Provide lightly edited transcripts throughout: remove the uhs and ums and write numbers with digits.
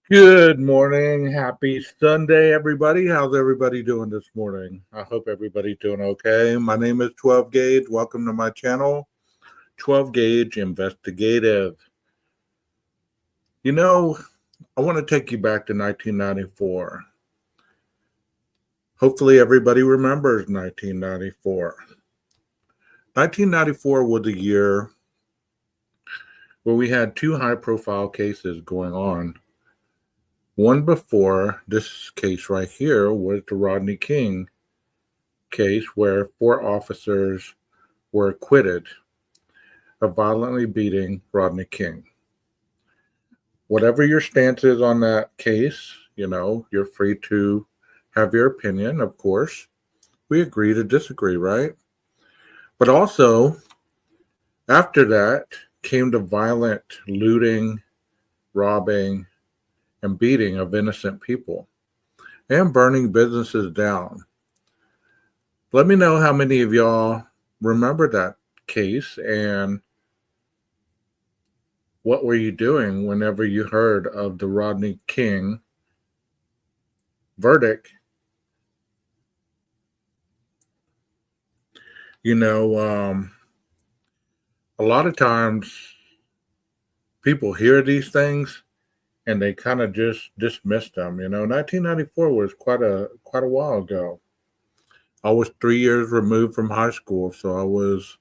Good morning. Happy Sunday, everybody. How's everybody doing this morning? I hope everybody's doing okay. My name is 12 Gauge. Welcome to my channel, 12 Gauge Investigative. You know, I want to take you back to 1994. Hopefully, everybody remembers 1994. 1994 was a year where we had two high-profile cases going on. One before this case right here was the Rodney King case, where 4 officers were acquitted of violently beating Rodney King. Whatever your stance is on that case, you're free to have your opinion, of course. We agree to disagree, right? But also, after that came the violent looting, robbing, and beating of innocent people, and burning businesses down. Let me know how many of y'all remember that case, and what were you doing whenever you heard of the Rodney King verdict? A lot of times people hear these things and they kind of just dismiss them. 1994 was quite a while ago. I was 3 years removed from high school, so I was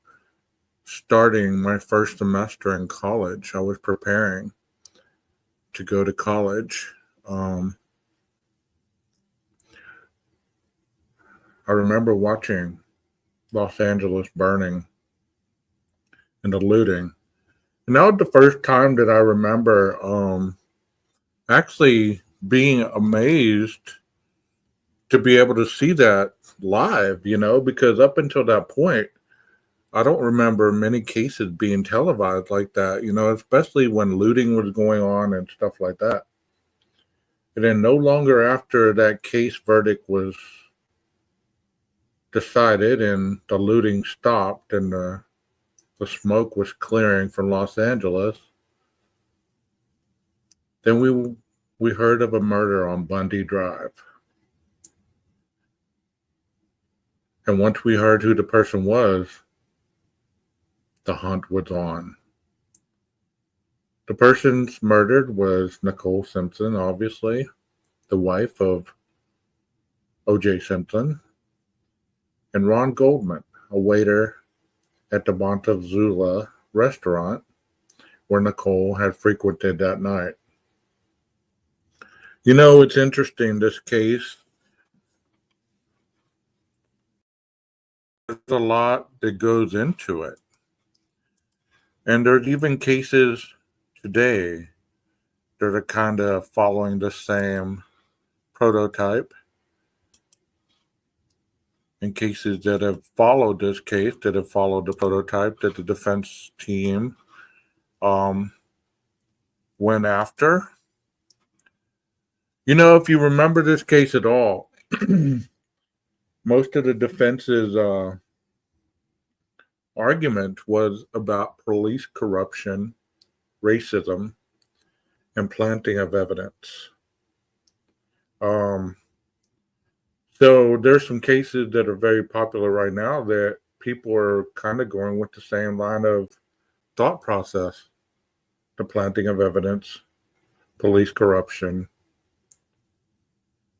starting my first semester in college. I was preparing to go to college. I remember watching Los Angeles burning and the looting. And that was the first time that I remember actually being amazed to be able to see that live, because up until that point, I don't remember many cases being televised like that, especially when looting was going on and stuff like that. And then no longer after that case verdict was decided and the looting stopped and the smoke was clearing from Los Angeles, then we heard of a murder on Bundy Drive. And once we heard who the person was, the hunt was on. The person murdered was Nicole Simpson, obviously, the wife of O.J. Simpson, and Ron Goldman, a waiter at the Montezuma restaurant where Nicole had frequented that night. It's interesting, this case. There's a lot that goes into it. And there's even cases today that are kind of following the same prototype. And cases that have followed this case, that have followed the prototype that the defense team went after. You know, if you remember this case at all, most of the defense's argument was about police corruption, racism, and planting of evidence. Um, so there's some cases that are very popular right now that people are kind of going with the same line of thought process: the planting of evidence, police corruption,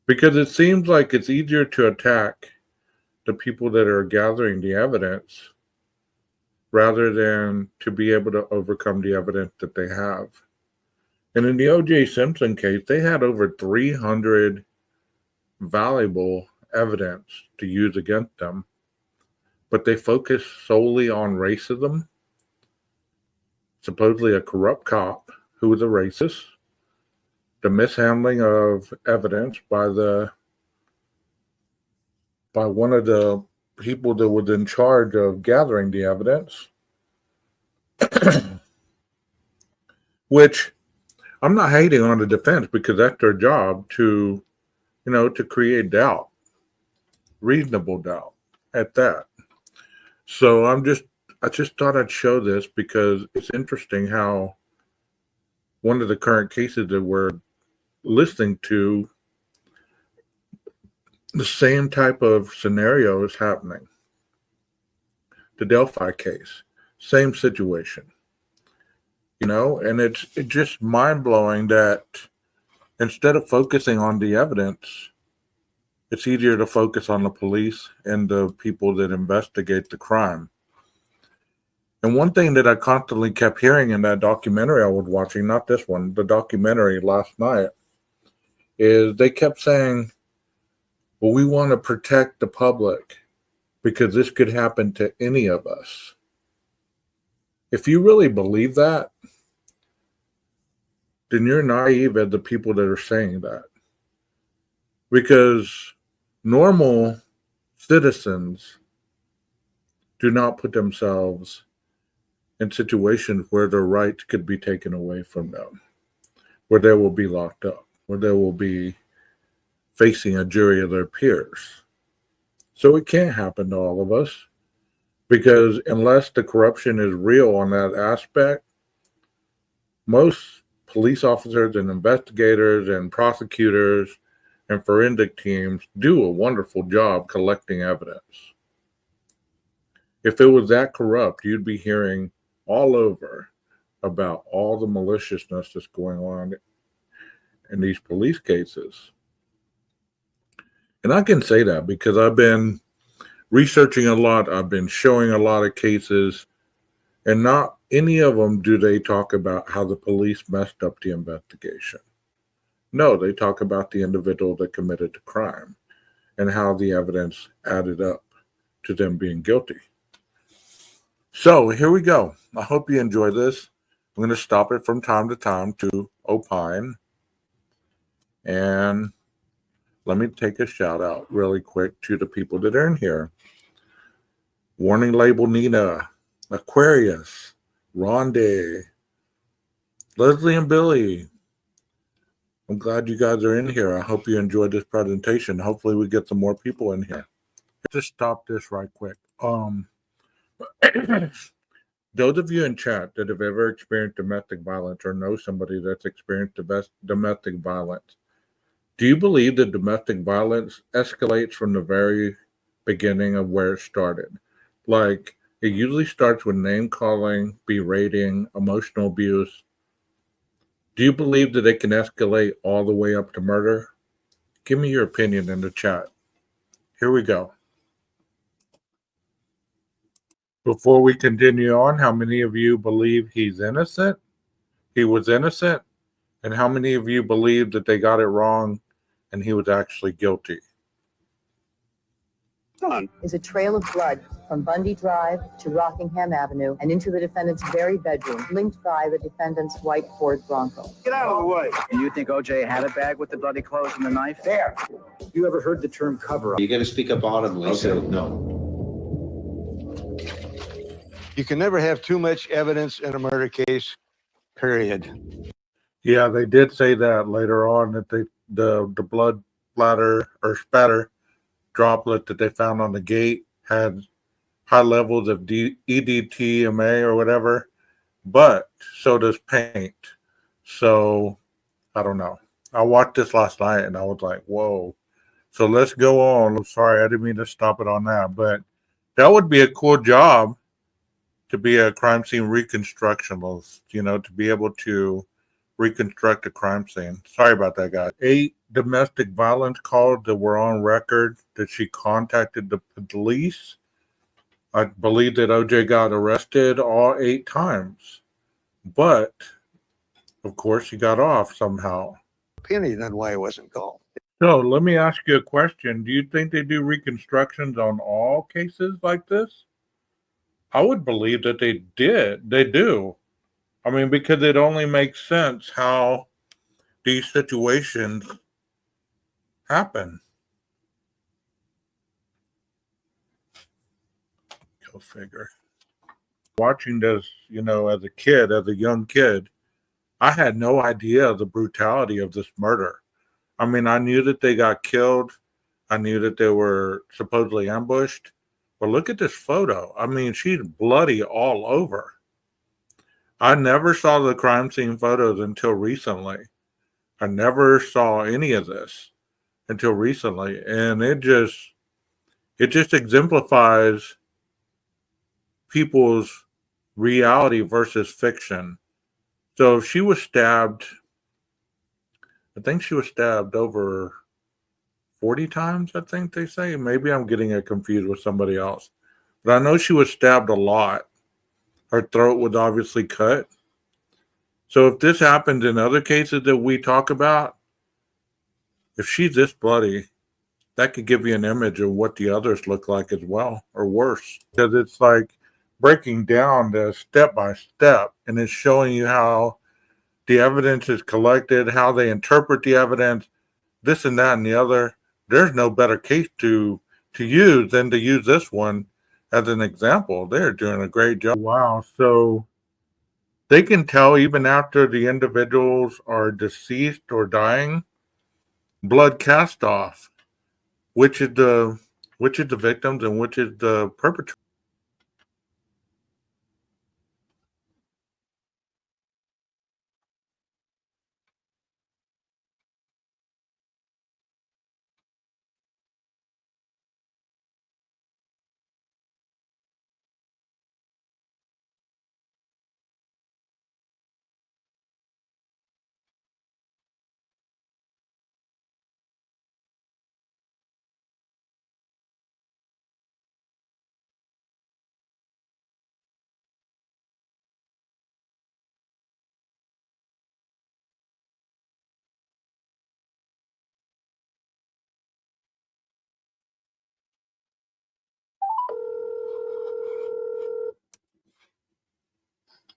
because it seems like it's easier to attack the people that are gathering the evidence rather than to be able to overcome the evidence that they have. And in the O.J. Simpson case, they had over 300 valuable evidence to use against them, but they focused solely on racism, supposedly a corrupt cop who was a racist, the mishandling of evidence by one of the people that was in charge of gathering the evidence, which I'm not hating on the defense because that's their job to, to create doubt, reasonable doubt at that. So I just thought I'd show this because it's interesting how one of the current cases that we're listening to, the same type of scenario is happening. The Delphi case, same situation. And it's just mind-blowing that instead of focusing on the evidence, it's easier to focus on the police and the people that investigate the crime. And one thing that I constantly kept hearing in that documentary I was watching, not this one, the documentary last night, is they kept saying, well, we want to protect the public because this could happen to any of us. If you really believe that, then you're naive as the people that are saying that. Because normal citizens do not put themselves in situations where their rights could be taken away from them, where they will be locked up, where they will be facing a jury of their peers. So it can't happen to all of us, because unless the corruption is real on that aspect, most police officers and investigators and prosecutors and forensic teams do a wonderful job collecting evidence. If it was that corrupt, you'd be hearing all over about all the maliciousness that's going on in these police cases. And I can say that because I've been researching a lot, I've been showing a lot of cases, and not any of them do they talk about how the police messed up the investigation. No, they talk about the individual that committed the crime and how the evidence added up to them being guilty. So here we go. I hope you enjoy this. I'm going to stop it from time to time to opine. And let me take a shout out really quick to the people that are in here. Warning Label Nina, Aquarius, Rondé, Leslie and Billy. I'm glad you guys are in here. I hope you enjoyed this presentation. Hopefully we get some more people in here. Just stop this right quick. Those of you in chat that have ever experienced domestic violence or know somebody that's experienced domestic violence, do you believe that domestic violence escalates from the very beginning of where it started? Like, it usually starts with name calling, berating, emotional abuse. Do you believe that it can escalate all the way up to murder? Give me your opinion in the chat. Here we go. Before we continue on, how many of you believe he's innocent? He was innocent? And how many of you believe that they got it wrong and he was actually guilty? Is a trail of blood from Bundy Drive to Rockingham Avenue and into the defendant's very bedroom, linked by the defendant's white Ford Bronco. Get out of the way. Do you think OJ had a bag with the bloody clothes and the knife? There. You ever heard the term cover-up? You got to speak up audibly. Okay. So no. You can never have too much evidence in a murder case, period. Yeah, they did say that later on, that the blood splatter or spatter droplet that they found on the gate had high levels of EDTMA or whatever, but so does paint. So I don't know. I watched this last night and I was like, whoa. So let's go on. Sorry, I didn't mean to stop it on that, but that would be a cool job to be a crime scene reconstructionist, to be able to reconstruct a crime scene. Sorry about that, guys. 8 domestic violence calls that were on record that she contacted the police. I believe that OJ got arrested all 8 times, but of course he got off somehow. Opinion on why it wasn't called. So let me ask you a question. Do you think they do reconstructions on all cases like this? I would believe that they did. They do. I mean, because it only makes sense how these situations happen. Go figure. Watching this, as a kid, as a young kid, I had no idea the brutality of this murder. I mean, I knew that they got killed. I knew that they were supposedly ambushed. But look at this photo. I mean, she's bloody all over. I never saw the crime scene photos until recently. I never saw any of this until recently. And it just exemplifies people's reality versus fiction. So she was stabbed, I think she was stabbed over 40 times, I think they say. Maybe I'm getting it confused with somebody else. But I know she was stabbed a lot. Her throat was obviously cut. So if this happens in other cases that we talk about, if she's this bloody, that could give you an image of what the others look like as well, or worse. Because it's like breaking down the step by step, and it's showing you how the evidence is collected, how they interpret the evidence, this and that and the other. There's no better case to use than to use this one as an example. They're doing a great job. Wow. So they can tell even after the individuals are deceased or dying, blood cast off, which is the victims and which is the perpetrator.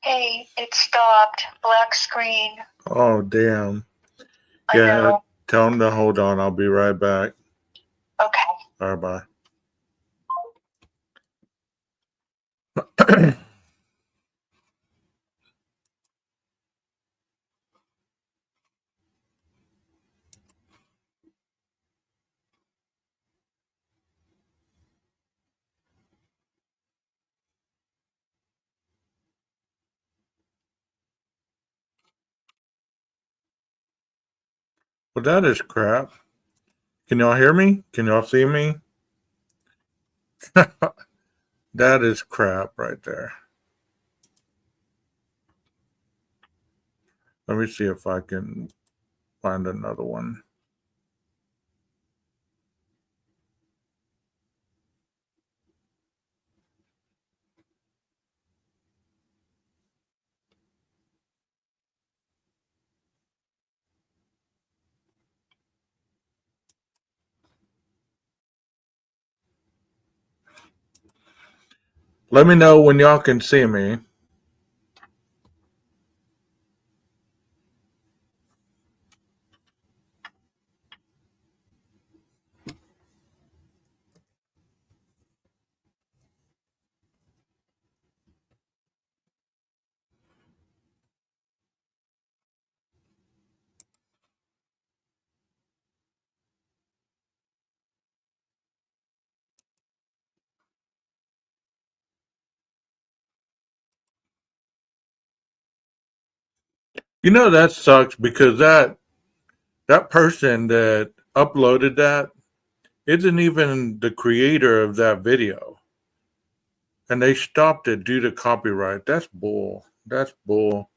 Hey, it stopped. Black screen. Oh damn. I Yeah, know. tell them to hold on. I'll be right back. Okay. All right, bye. Well, that is crap. Can y'all hear me? Can y'all see me? That is crap right there. Let me see if I can find another one. Let me know when y'all can see me. You know, that sucks because that person that uploaded that isn't even the creator of that video. And they stopped it due to copyright. That's bull. That's bull.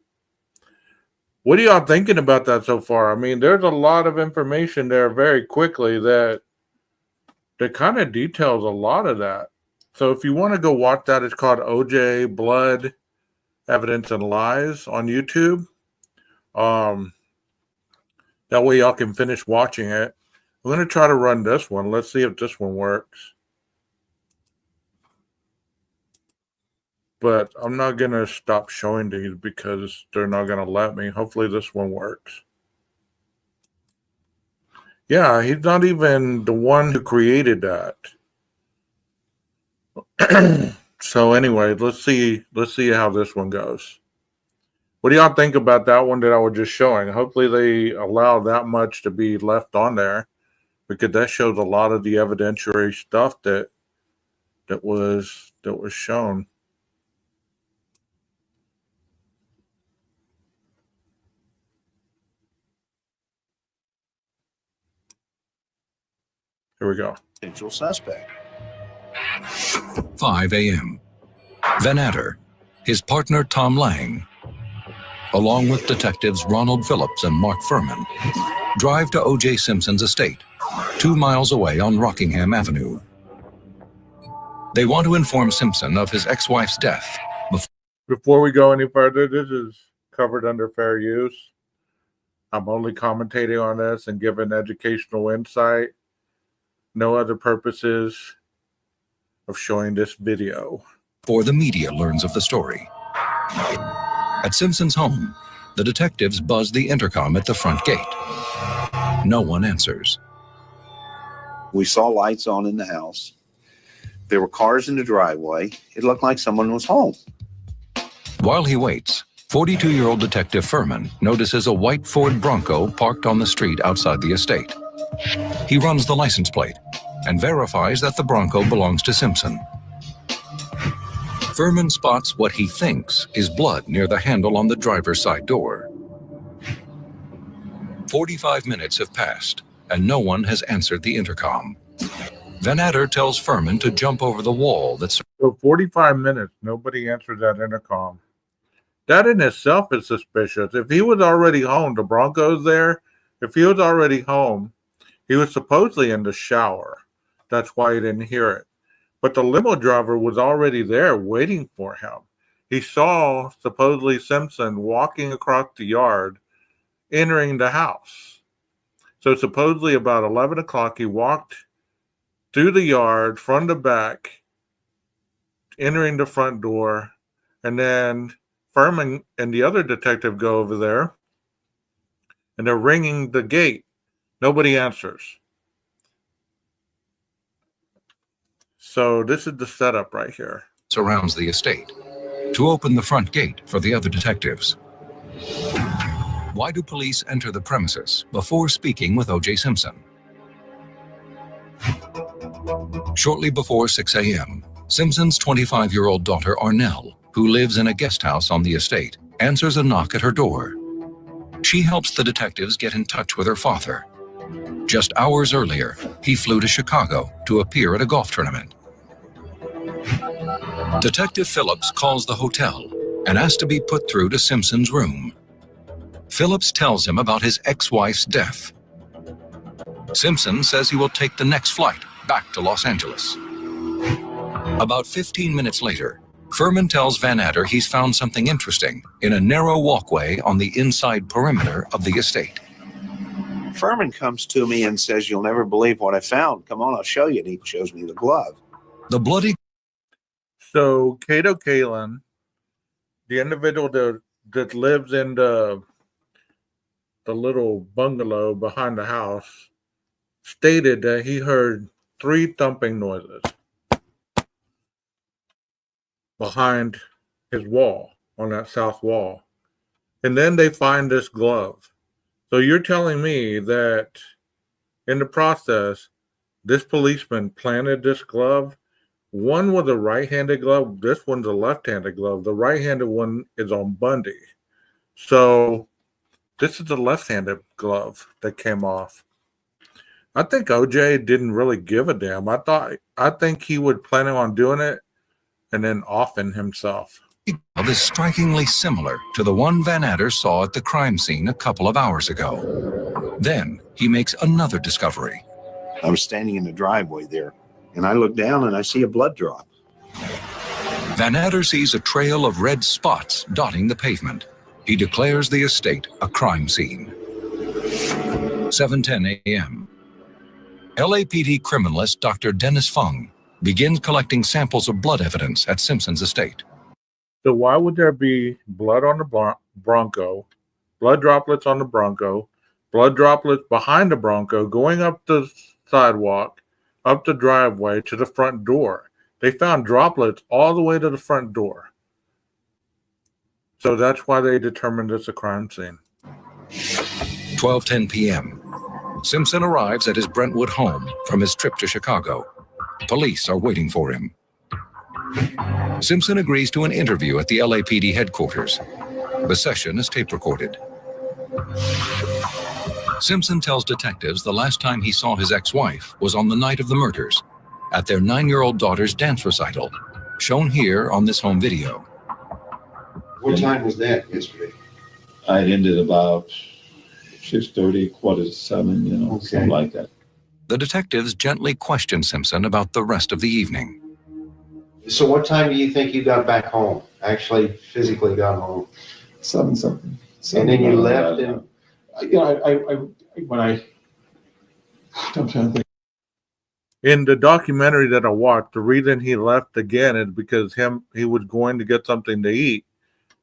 What are y'all thinking about that so far? I mean, there's a lot of information there very quickly that kind of details a lot of that. So if you want to go watch that, it's called OJ Blood, Evidence and Lies on YouTube. That way y'all can finish watching it. I'm going to try to run this one. Let's see if this one works. But I'm not going to stop showing these because they're not going to let me. Hopefully this one works. Yeah, he's not even the one who created that. So anyway, let's see how this one goes. What do y'all think about that one that I was just showing? Hopefully they allow that much to be left on there, because that shows a lot of the evidentiary stuff that was shown. Here we go. Potential suspect. 5 a.m. Van Adder, his partner Tom Lang, along with detectives Ronald Phillips and Mark Furman, drive to O.J. Simpson's estate, 2 miles away on Rockingham Avenue. They want to inform Simpson of his ex-wife's death. Before we go any further, this is covered under fair use. I'm only commentating on this and giving educational insight. No other purposes of showing this video. Before the media learns of the story. At Simpson's home, the detectives buzz the intercom at the front gate. No one answers. We saw lights on in the house. There were cars in the driveway. It looked like someone was home. While he waits, 42-year-old Detective Furman notices a white Ford Bronco parked on the street outside the estate. He runs the license plate and verifies that the Bronco belongs to Simpson. Furman spots what he thinks is blood near the handle on the driver's side door. 45 minutes have passed, and no one has answered the intercom. Van Adder tells Furman to jump over the wall that's... So 45 minutes, nobody answered that intercom. That in itself is suspicious. If he was already home, the Bronco's there. If he was already home, he was supposedly in the shower. That's why he didn't hear it. But the limo driver was already there waiting for him. He saw supposedly Simpson walking across the yard, entering the house. So supposedly about 11 o'clock, he walked through the yard, front to back, entering the front door, and then Furman and the other detective go over there, and they're ringing the gate. Nobody answers. So this is the setup right here. Surrounds the estate to open the front gate for the other detectives. Why do police enter the premises before speaking with O.J. Simpson? Shortly before 6 a.m., Simpson's 25-year-old daughter Arnell, who lives in a guest house on the estate, answers a knock at her door. She helps the detectives get in touch with her father. Just hours earlier, he flew to Chicago to appear at a golf tournament. Detective Phillips calls the hotel and asks to be put through to Simpson's room. Phillips tells him about his ex-wife's death. Simpson says he will take the next flight back to Los Angeles. About 15 minutes later, Furman tells Van Adder he's found something interesting in a narrow walkway on the inside perimeter of the estate. Furman comes to me and says, "You'll never believe what I found. Come on, I'll show you." And he shows me the glove. The bloody... So Cato Kalin, the individual that lives in the little bungalow behind the house, stated that he heard 3 thumping noises behind his wall, on that south wall. And then they find this glove. So you're telling me that in the process, this policeman planted this glove? One was a right-handed glove. This one's a left-handed glove. The right-handed one is on Bundy. So This is the left-handed glove that came off. I think OJ didn't really give a damn. I think he was planning on doing it and then offing himself. The glove is strikingly similar to the one Van Adder saw at the crime scene a couple of hours ago. Then he makes another discovery. I was standing in the driveway there, and I look down and I see a blood drop. Van Adder sees a trail of red spots dotting the pavement. He declares the estate a crime scene. 7:10 a.m. LAPD criminalist Dr. Dennis Fung begins collecting samples of blood evidence at Simpson's estate. So why would there be blood on the Bronco, blood droplets on the Bronco, blood droplets behind the Bronco going up the sidewalk, up the driveway to the front door? They found droplets all the way to the front door. So that's why they determined it's a crime scene. 12:10 p.m. Simpson arrives at his Brentwood home from his trip to Chicago. Police are waiting for him. Simpson agrees to an interview at the LAPD headquarters. The session is tape recorded. Simpson tells detectives the last time he saw his ex-wife was on the night of the murders, at their 9-year-old daughter's dance recital, shown here on this home video. What time was that yesterday? I ended about 6:30, 6:45, you know, something like that. The detectives gently question Simpson about the rest of the evening. So what time do you think you got back home? Actually, physically got home? 7 something. And then you left and... I'm trying to think. In the documentary that I watched, the reason he left again is because he was going to get something to eat,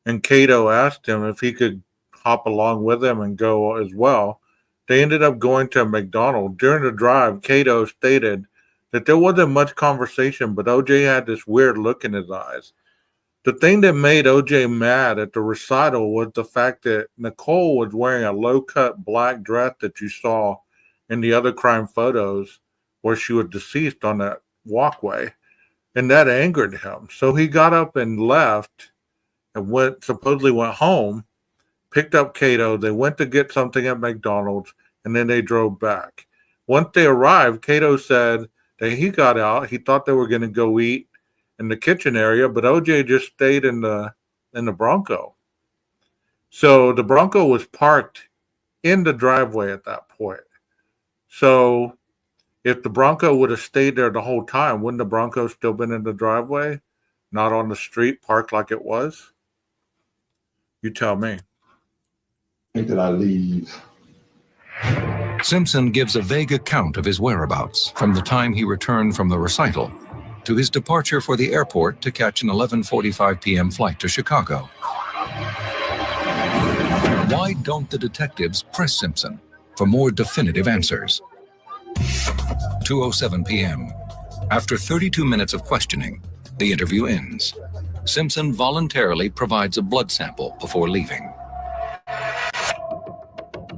and Cato asked him if he could hop along with him and go as well. They ended up going to a McDonald's. During the drive, Cato stated that there wasn't much conversation, but OJ had this weird look in his eyes. The thing that made OJ mad at the recital was the fact that Nicole was wearing a low-cut black dress that you saw in the other crime photos where she was deceased on that walkway, and that angered him. So he got up and left and supposedly went home, picked up Cato. They went to get something at McDonald's, and then they drove back. Once they arrived, Cato said that he got out. He thought they were going to go eat in the kitchen area, but OJ just stayed in the Bronco. So the Bronco was parked in the driveway at that point. So if the Bronco would have stayed there the whole time, wouldn't the Bronco still been in the driveway, not on the street, parked like it was? You tell me. I think that I leave. Simpson gives a vague account of his whereabouts from the time he returned from the recital to his departure for the airport to catch an 11:45 p.m. flight to Chicago. Why don't the detectives press Simpson for more definitive answers? 2:07 p.m. After 32 minutes of questioning, the interview ends. Simpson voluntarily provides a blood sample before leaving.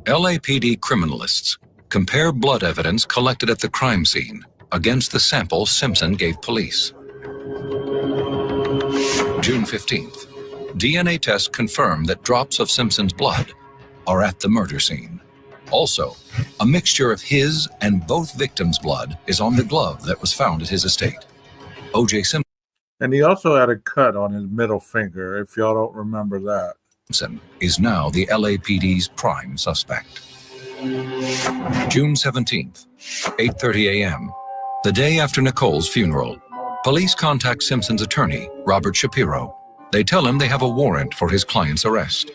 LAPD criminalists compare blood evidence collected at the crime scene against the sample Simpson gave police. June 15th, DNA tests confirm that drops of Simpson's blood are at the murder scene. Also, a mixture of his and both victims' blood is on the glove that was found at his estate. O.J. And he also had a cut on his middle finger, if y'all don't remember that. Simpson is now the LAPD's prime suspect. June 17th, 8:30 a.m., the day after Nicole's funeral. Police contact Simpson's attorney, Robert Shapiro. They tell him they have a warrant for his client's arrest.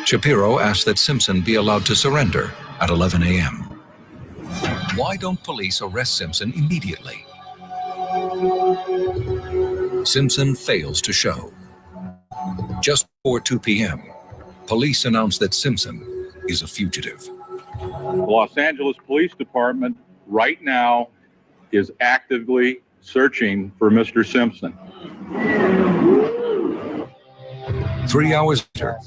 Shapiro asks that Simpson be allowed to surrender at 11 a.m. Why don't police arrest Simpson immediately? Simpson fails to show. Just before 2 p.m., police announce that Simpson is a fugitive. The Los Angeles Police Department right now is actively searching for Mr. Simpson. 3 hours later,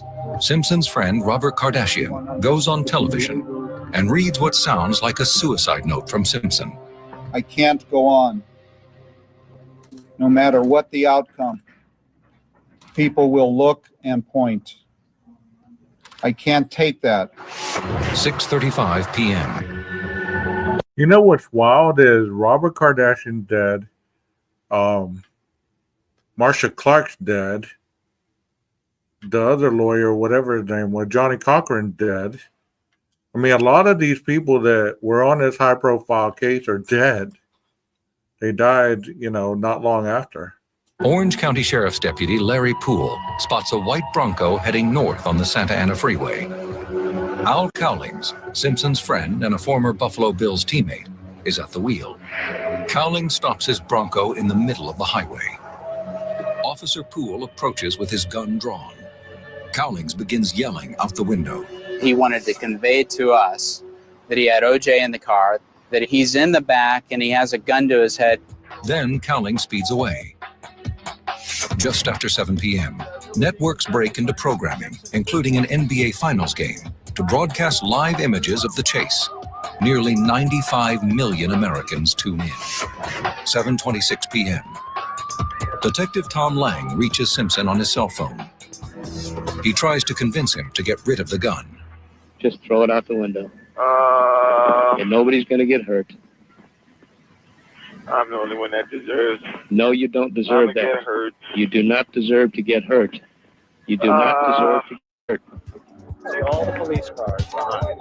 Simpson's friend Robert Kardashian goes on television and reads what sounds like a suicide note from Simpson. I can't go on. No matter what the outcome, people will look and point. I can't take that. 6:35 p.m. You know what's wild is Robert Kardashian dead. Marsha Clark's dead. The other lawyer, whatever his name was, Johnny Cochran, dead. I mean, a lot of these people that were on this high-profile case are dead. They died, not long after. Orange County Sheriff's Deputy Larry Poole spots a white Bronco heading north on the Santa Ana Freeway. Al Cowlings, Simpson's friend and a former Buffalo Bills teammate, is at the wheel. Cowlings stops his Bronco in the middle of the highway. Officer Poole approaches with his gun drawn. Cowlings begins yelling out the window. He wanted to convey to us that he had OJ in the car, that he's in the back and he has a gun to his head. Then Cowlings speeds away. Just after 7 p.m., networks break into programming, including an NBA Finals game, to broadcast live images of the chase. Nearly 95 million Americans tune in. 7:26 p.m. Detective Tom Lang reaches Simpson on his cell phone. He tries to convince him to get rid of the gun. Just throw it out the window. And nobody's going to get hurt. I'm the only one that deserves. No, you don't deserve that. Get hurt. You do not deserve to get hurt. You do not deserve to get hurt. See all the police cars behind.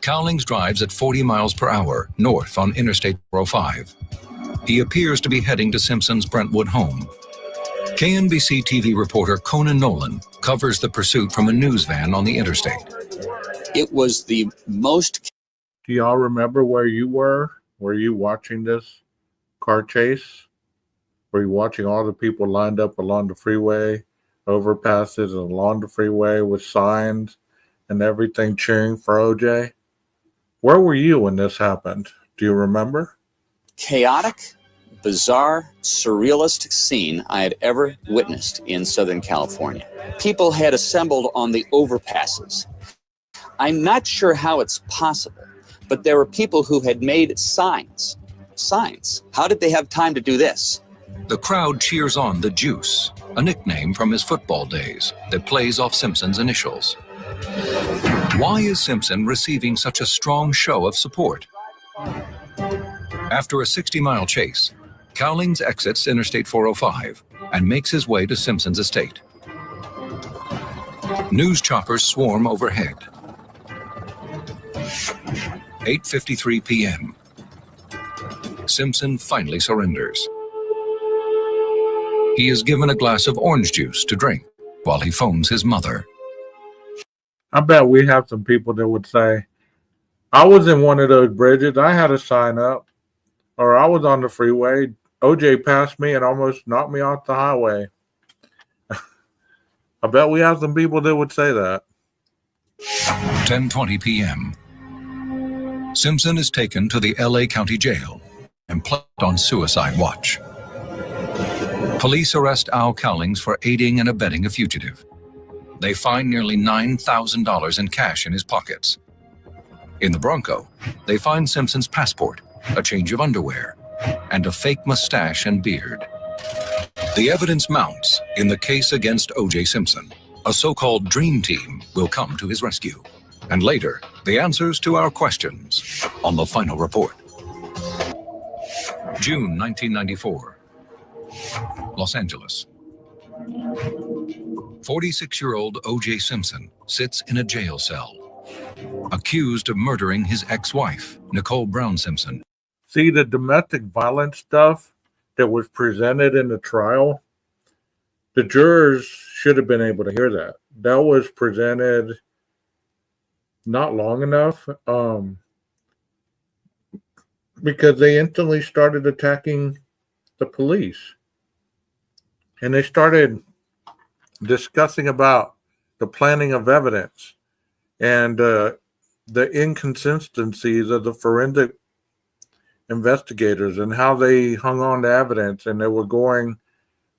Cowlings drives at 40 miles per hour north on Interstate 405. He appears to be heading to Simpson's Brentwood home. KNBC TV reporter Conan Nolan covers the pursuit from a news van on the interstate. It was the most... Do y'all remember where you were? Were you watching this car chase? Were you watching all the people lined up along the freeway, overpasses and along the freeway with signs and everything cheering for OJ? Where were you when this happened? Do you remember? chaotic, bizarre, surrealist scene I had ever witnessed in Southern California. People had assembled on the overpasses. I'm not sure how it's possible, but there were people who had made signs. Signs. How did they have time to do this? The crowd cheers on the Juice, a nickname from his football days that plays off Simpson's initials. Why is Simpson receiving such a strong show of support? After a 60-mile chase, Cowlings exits Interstate 405 and makes his way to Simpson's estate. News choppers swarm overhead. 8:53 p.m. Simpson finally surrenders. He is given a glass of orange juice to drink while he phones his mother. I bet we have some people that would say, I was in one of those bridges, I had a sign up, or I was on the freeway, OJ passed me and almost knocked me off the highway. I bet we have some people that would say that. 10:20 p.m. Simpson is taken to the LA County Jail and placed on suicide watch. Police arrest Al Cowlings for aiding and abetting a fugitive. They find nearly $9,000 in cash in his pockets. In the Bronco, they find Simpson's passport, a change of underwear, and a fake mustache and beard. The evidence mounts in the case against O.J. Simpson. A so-called dream team will come to his rescue. And later, the answers to our questions on the final report. June 1994. Los Angeles. 46-year-old O.J. Simpson sits in a jail cell, accused of murdering his ex-wife, Nicole Brown Simpson. See, the domestic violence stuff that was presented in the trial, the jurors should have been able to hear that. That was presented not long enough because they instantly started attacking the police. And they started discussing about the planning of evidence and the inconsistencies of the forensic investigators and how they hung on to evidence, and they were going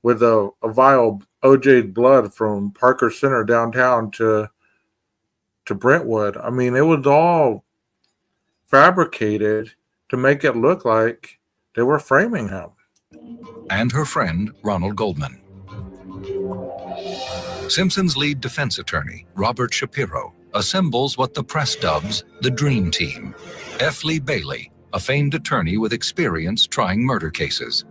with a vial of OJ's blood from Parker Center downtown to Brentwood. I mean, it was all fabricated to make it look like they were framing him. And her friend, Ronald Goldman. Simpson's lead defense attorney, Robert Shapiro, assembles what the press dubs the Dream Team. F. Lee Bailey, a famed attorney with experience trying murder cases.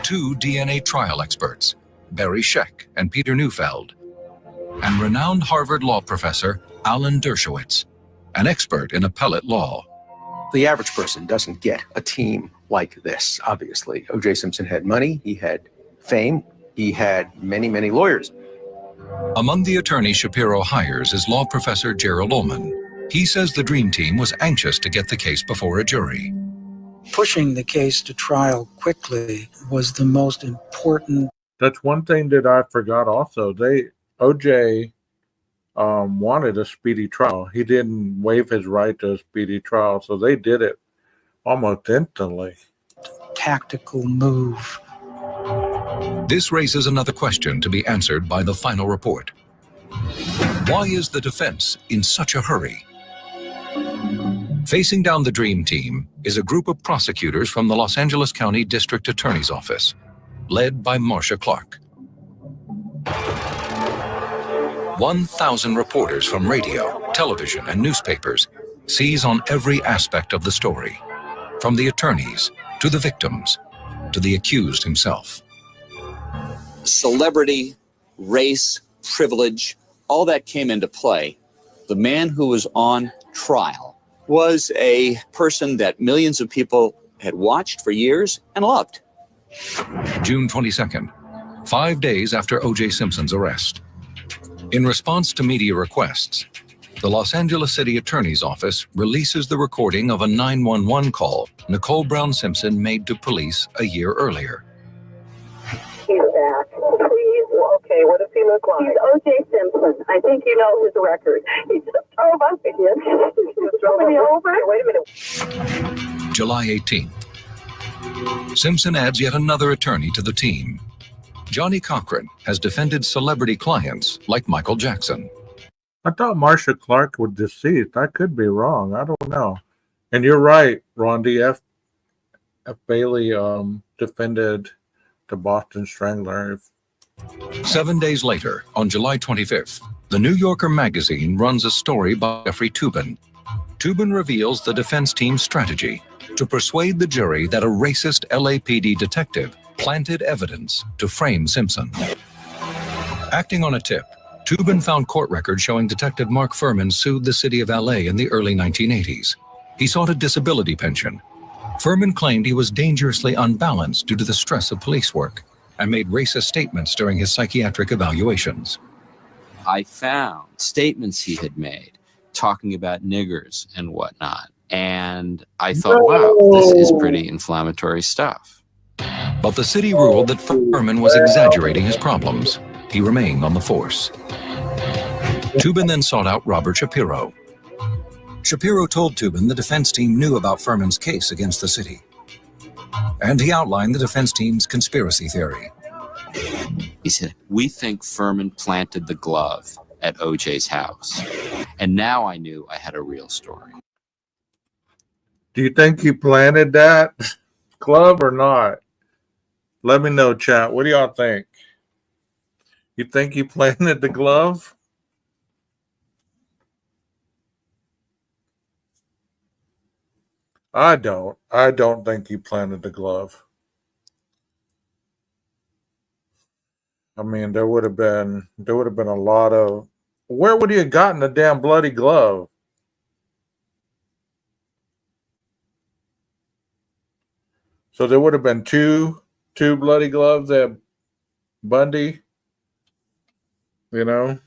2 DNA trial experts, Barry Scheck and Peter Neufeld. And renowned Harvard law professor, Alan Dershowitz, an expert in appellate law. The average person doesn't get a team like this, obviously. O.J. Simpson had money, he had fame, he had many, many lawyers. Among the attorneys Shapiro hires is law professor Gerald Ullman. He says the Dream Team was anxious to get the case before a jury. Pushing the case to trial quickly was the most important. That's one thing that I forgot also. OJ wanted a speedy trial. He didn't waive his right to a speedy trial, so they did it almost instantly. Tactical move. This raises another question to be answered by the final report. Why is the defense in such a hurry? Facing down the Dream Team is a group of prosecutors from the Los Angeles County District Attorney's Office, led by Marcia Clark. 1,000 reporters from radio, television, and newspapers seize on every aspect of the story, from the attorneys to the victims to the accused himself. Celebrity, race, privilege, all that came into play. The man who was on trial was a person that millions of people had watched for years and loved. June 22nd, 5 days after O.J. Simpson's arrest. In response to media requests, the Los Angeles City Attorney's Office releases the recording of a 911 call Nicole Brown Simpson made to police a year earlier. He's back. Please. Okay, what does he look like? He's O.J. Simpson. I think you know his record. He just drove up again. He just drove me over. Wait a minute. July 18th. Simpson adds yet another attorney to the team. Johnny Cochran has defended celebrity clients like Michael Jackson. I thought Marcia Clark was deceased. I could be wrong. I don't know. And you're right, Rondi. F. Bailey defended the Boston Strangler. 7 days later, on July 25th, the New Yorker magazine runs a story by Jeffrey Toobin. Toobin reveals the defense team's strategy to persuade the jury that a racist LAPD detective planted evidence to frame Simpson. Acting on a tip, Toobin found court records showing Detective Mark Furman sued the city of LA in the early 1980s. He sought a disability pension. Furman claimed he was dangerously unbalanced due to the stress of police work and made racist statements during his psychiatric evaluations. I found statements he had made talking about niggers and whatnot. And I thought, wow, this is pretty inflammatory stuff. But the city ruled that Furman was exaggerating his problems. He remained on the force. Toobin then sought out Robert Shapiro. Shapiro told Toobin the defense team knew about Furman's case against the city. And he outlined the defense team's conspiracy theory. He said, we think Furman planted the glove at OJ's house. And now I knew I had a real story. Do you think he planted that glove or not? Let me know, chat. What do y'all think? You think he planted the glove? I don't. I don't think he planted the glove. I mean, there would have been a lot of. Where would he have gotten the damn bloody glove? So there would have been two bloody gloves at Bundy. You know.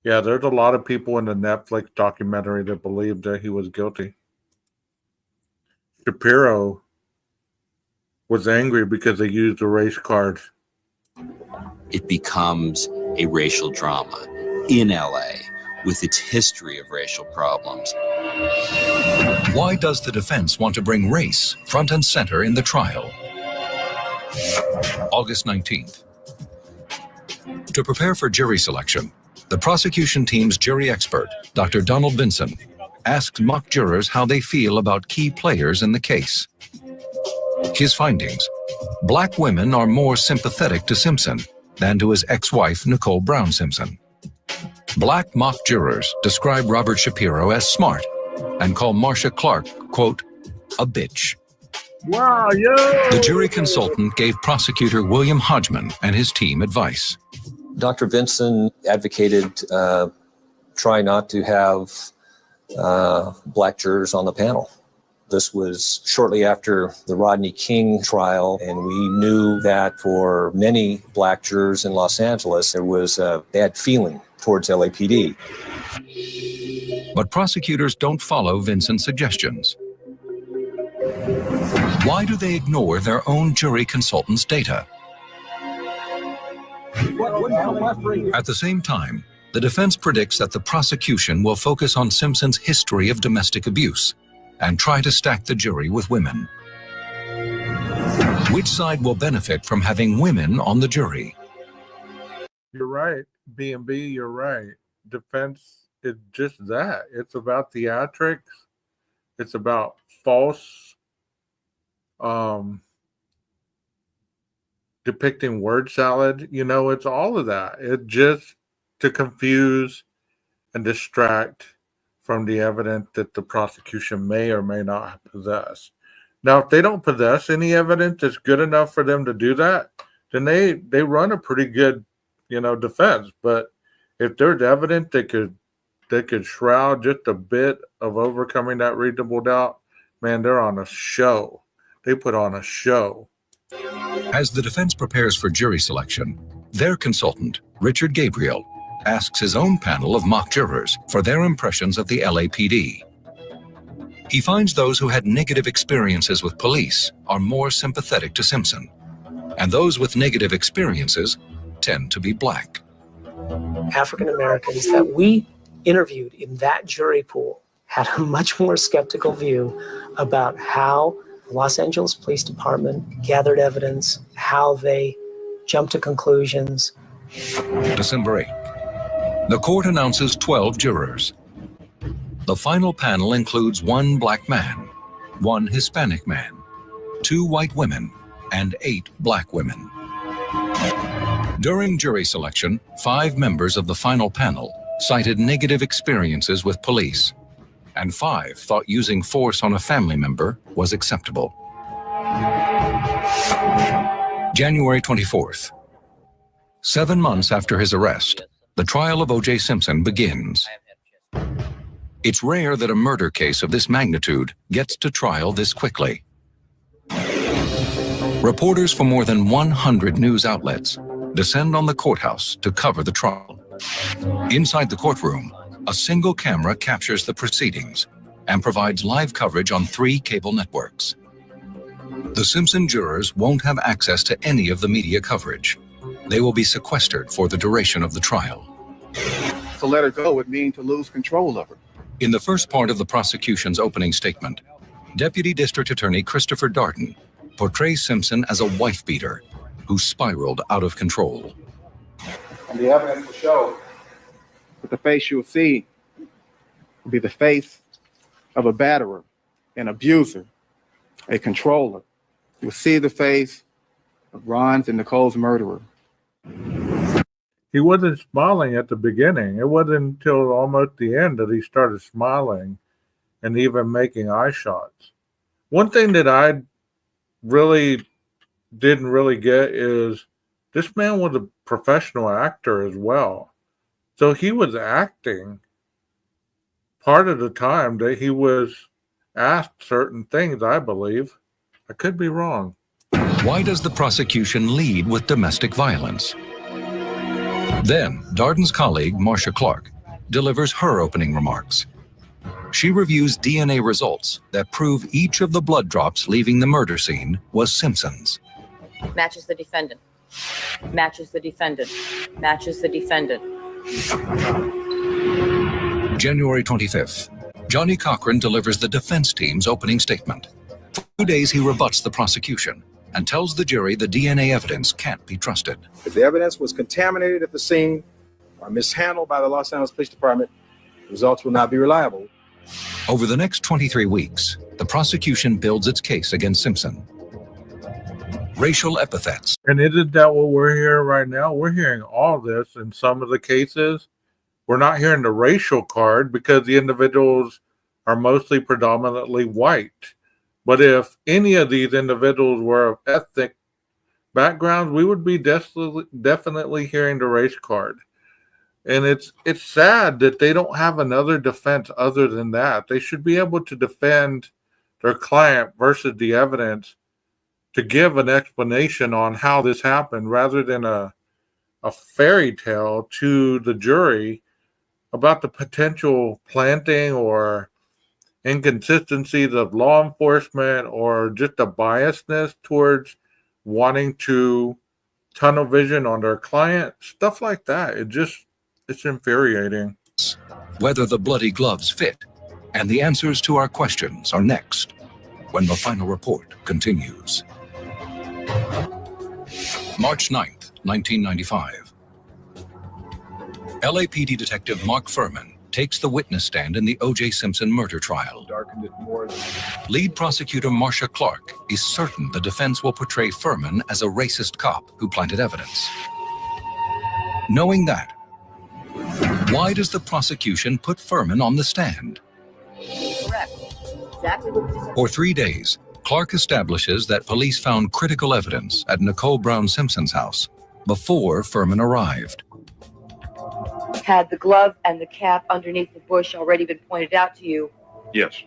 Yeah, there's a lot of people in the Netflix documentary that believe that he was guilty. Shapiro was angry because they used the race card. It becomes a racial drama in LA with its history of racial problems. Why does the defense want to bring race front and center in the trial? August 19th. To prepare for jury selection, the prosecution team's jury expert, Dr. Donald Vinson, asked mock jurors how they feel about key players in the case. His findings: Black women are more sympathetic to Simpson than to his ex-wife, Nicole Brown Simpson. Black mock jurors describe Robert Shapiro as smart and call Marcia Clark, quote, a bitch. Wow, yo! The jury consultant gave prosecutor William Hodgman and his team advice. Dr. Vinson advocated try not to have black jurors on the panel. This was shortly after the Rodney King trial, and we knew that for many black jurors in Los Angeles, there was a bad feeling towards LAPD. But prosecutors don't follow Vinson's suggestions. Why do they ignore their own jury consultant's data? At the same time, the defense predicts that the prosecution will focus on Simpson's history of domestic abuse and try to stack the jury with women. Which side will benefit from having women on the jury? You're right, B&B, you're right. Defense is just that. It's about theatrics. It's about false depicting word salad. You know, it's all of that. It just to confuse and distract from the evidence that the prosecution may or may not possess. Now, if they don't possess any evidence that's good enough for them to do that, then they run a pretty good, defense. But if there's evidence that could shroud just a bit of overcoming that reasonable doubt, man, they're on a show. They put on a show. As the defense prepares for jury selection, their consultant, Richard Gabriel, asks his own panel of mock jurors for their impressions of the LAPD. He finds those who had negative experiences with police are more sympathetic to Simpson, and those with negative experiences tend to be black. African Americans that we interviewed in that jury pool had a much more skeptical view about how the Los Angeles Police Department gathered evidence, how they jumped to conclusions. December 8th. The court announces 12 jurors. The final panel includes 1 black man, 1 Hispanic man, 2 white women, and 8 black women. During jury selection, 5 members of the final panel cited negative experiences with police, and 5 thought using force on a family member was acceptable. January 24th. 7 months after his arrest, the trial of O.J. Simpson begins. It's rare that a murder case of this magnitude gets to trial this quickly. Reporters from more than 100 news outlets descend on the courthouse to cover the trial. Inside the courtroom, a single camera captures the proceedings and provides live coverage on 3 cable networks. The Simpson jurors won't have access to any of the media coverage. They will be sequestered for the duration of the trial. To let her go would mean to lose control of her. In the first part of the prosecution's opening statement, Deputy District Attorney Christopher Darden portrays Simpson as a wife-beater who spiraled out of control. And the evidence will show that the face you'll see will be the face of a batterer, an abuser, a controller. You'll see the face of Ron's and Nicole's murderer. He wasn't smiling at the beginning. It wasn't until almost the end that he started smiling and even making eye shots. One thing that I really didn't really get is this man was a professional actor as well. So he was acting part of the time that he was asked certain things, I believe. I could be wrong. Why does the prosecution lead with domestic violence? Then, Darden's colleague, Marcia Clark, delivers her opening remarks. She reviews DNA results that prove each of the blood drops leaving the murder scene was Simpson's. Matches the defendant. Matches the defendant. Matches the defendant. January 25th. Johnny Cochran delivers the defense team's opening statement. For 2 days, he rebuts the prosecution and tells the jury the DNA evidence can't be trusted. If the evidence was contaminated at the scene or mishandled by the Los Angeles Police Department, results will not be reliable. Over the next 23 weeks, the prosecution builds its case against Simpson. racial epithets. And isn't that what we're hearing right now? We're hearing all this in some of the cases. We're not hearing the racial card because the individuals are mostly predominantly white. But if any of these individuals were of ethnic backgrounds, we would be definitely hearing the race card. And it's sad that they don't have another defense other than that. They should be able to defend their client versus the evidence to give an explanation on how this happened rather than a fairy tale to the jury about the potential planting or inconsistencies of law enforcement or just a biasness towards wanting to tunnel vision on their client, stuff like that. It's infuriating. Whether the bloody gloves fit, and the answers to our questions are next, when the final report continues. March 9th, 1995. LAPD Detective Mark Furman takes the witness stand in the O.J. Simpson murder trial. Lead prosecutor Marcia Clark is certain the defense will portray Furman as a racist cop who planted evidence. Knowing that, why does the prosecution put Furman on the stand? Correct. Exactly what we For 3 days, Clark establishes that police found critical evidence at Nicole Brown Simpson's house before Furman arrived. Had the glove and the cap underneath the bush already been pointed out to you? Yes.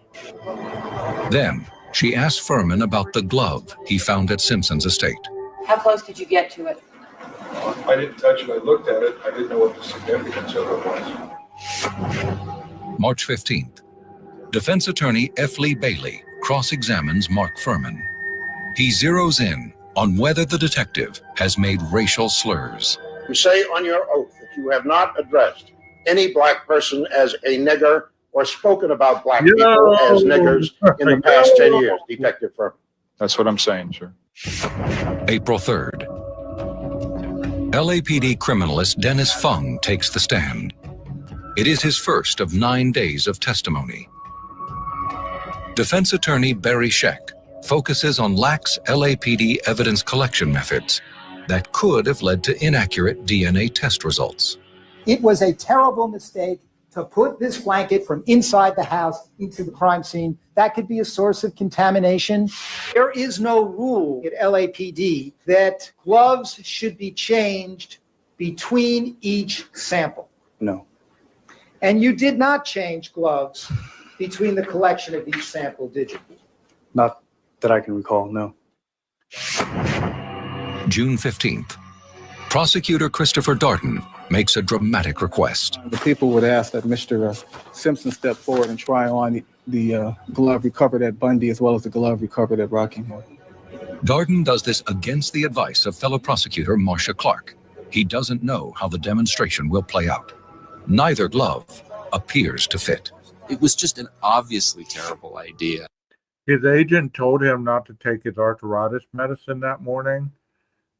Then, she asked Furman about the glove he found at Simpson's estate. How close did you get to it? I didn't touch it. I looked at it. I didn't know what the significance of it was. March 15th. Defense attorney F. Lee Bailey cross-examines Mark Furman. He zeroes in on whether the detective has made racial slurs. You say on your oath that you have not addressed any black person as a nigger or spoken about black people as niggers in the past 10 years, Detective Furman. That's what I'm saying, sir. April 3rd. LAPD criminalist Dennis Fung takes the stand. It is his first of 9 days of testimony. Defense attorney Barry Scheck focuses on lax LAPD evidence collection methods that could have led to inaccurate DNA test results. It was a terrible mistake to put this blanket from inside the house into the crime scene. That could be a source of contamination. There is no rule at LAPD that gloves should be changed between each sample. No. And you did not change gloves between the collection of each sample, did you? Not that I can recall, no. June 15th. Prosecutor Christopher Darden makes a dramatic request. The people would ask that Mr. Simpson step forward and try on the glove recovered at Bundy as well as the glove recovered at Rockingham. Darden does this against the advice of fellow prosecutor Marcia Clark. He doesn't know how the demonstration will play out. Neither glove appears to fit. It was just an obviously terrible idea. His agent told him not to take his arthritis medicine that morning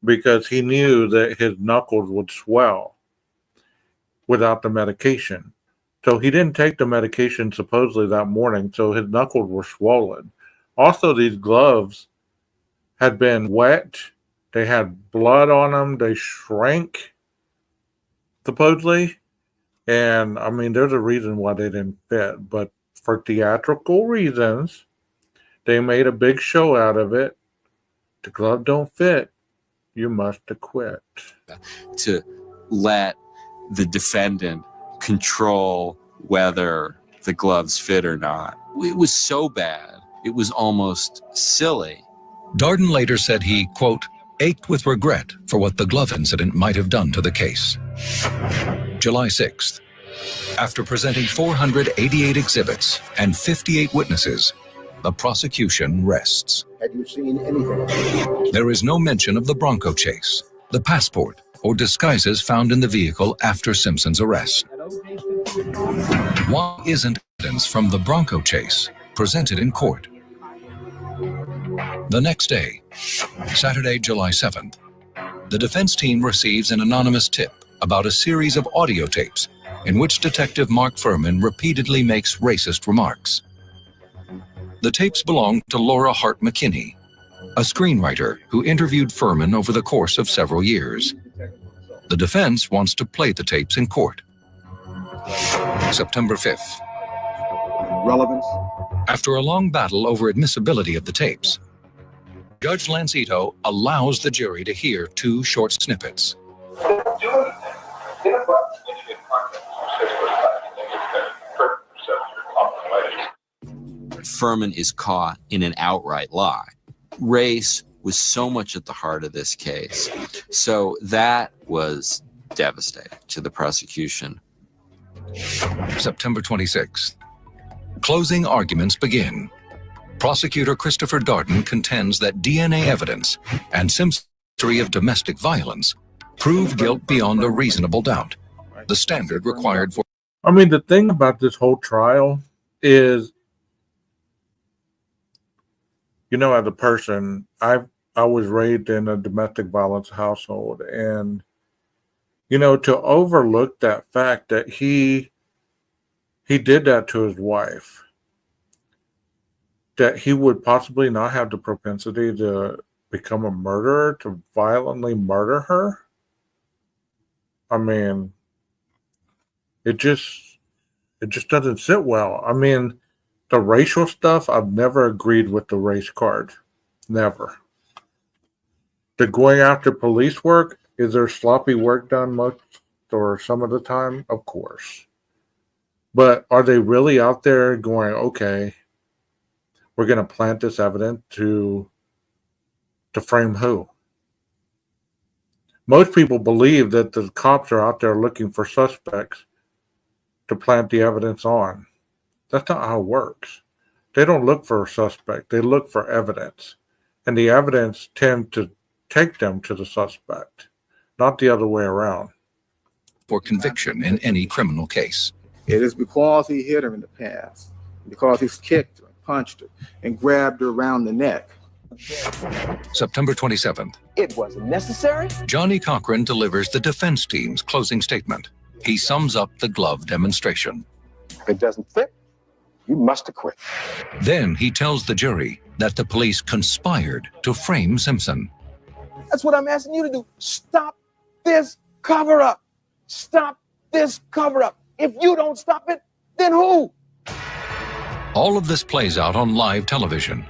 because he knew that his knuckles would swell without the medication. So he didn't take the medication supposedly that morning, so his knuckles were swollen. Also, these gloves had been wet. They had blood on them. They shrank, supposedly. And, I mean, there's a reason why they didn't fit. But for theatrical reasons, they made a big show out of it. The glove don't fit. You must acquit. To let the defendant control whether the gloves fit or not. It was so bad, it was almost silly. Darden later said he, quote, ached with regret for what the glove incident might have done to the case. July 6th. After presenting 488 exhibits and 58 witnesses, the prosecution rests. Had you seen anything? There is no mention of the Bronco chase, the passport, or disguises found in the vehicle after Simpson's arrest. Why isn't evidence from the Bronco chase presented in court? The next day, Saturday, July 7th, the defense team receives an anonymous tip about a series of audio tapes in which Detective Mark Furman repeatedly makes racist remarks. The tapes belong to Laura Hart McKinney, a screenwriter who interviewed Furman over the course of several years. The defense wants to play the tapes in court. September 5th. Relevance. After a long battle over admissibility of the tapes, Judge Lancito allows the jury to hear 2 short snippets. Furman is caught in an outright lie. Race was so much at the heart of this case. So that was devastating to the prosecution. September 26th. Closing arguments begin. Prosecutor Christopher Darden contends that DNA evidence and Simpson's history of domestic violence prove guilt beyond a reasonable doubt, the standard required for... I mean, the thing about this whole trial is, you know, as a person, I was raised in a domestic violence household, and, you know, to overlook that fact that he did that to his wife, that he would possibly not have the propensity to become a murderer, to violently murder her. I mean, it just doesn't sit well. I mean, the racial stuff, I've never agreed with the race card. Never. The going after police work, is there sloppy work done most or some of the time? Of course. But are they really out there going, okay, we're going to plant this evidence to frame who? Most people believe that the cops are out there looking for suspects to plant the evidence on. That's not how it works. They don't look for a suspect. They look for evidence. And the evidence tends to take them to the suspect, not the other way around. For conviction in any criminal case. It is because he hit her in the past, because he's kicked her, punched her, and grabbed her around the neck. September 27th. It wasn't necessary. Johnny Cochran delivers the defense team's closing statement. He sums up the glove demonstration. If it doesn't fit, you must acquit. Then he tells the jury that the police conspired to frame Simpson. That's what I'm asking you to do. Stop this cover-up. Stop this cover-up. If you don't stop it, then who? All of this plays out on live television.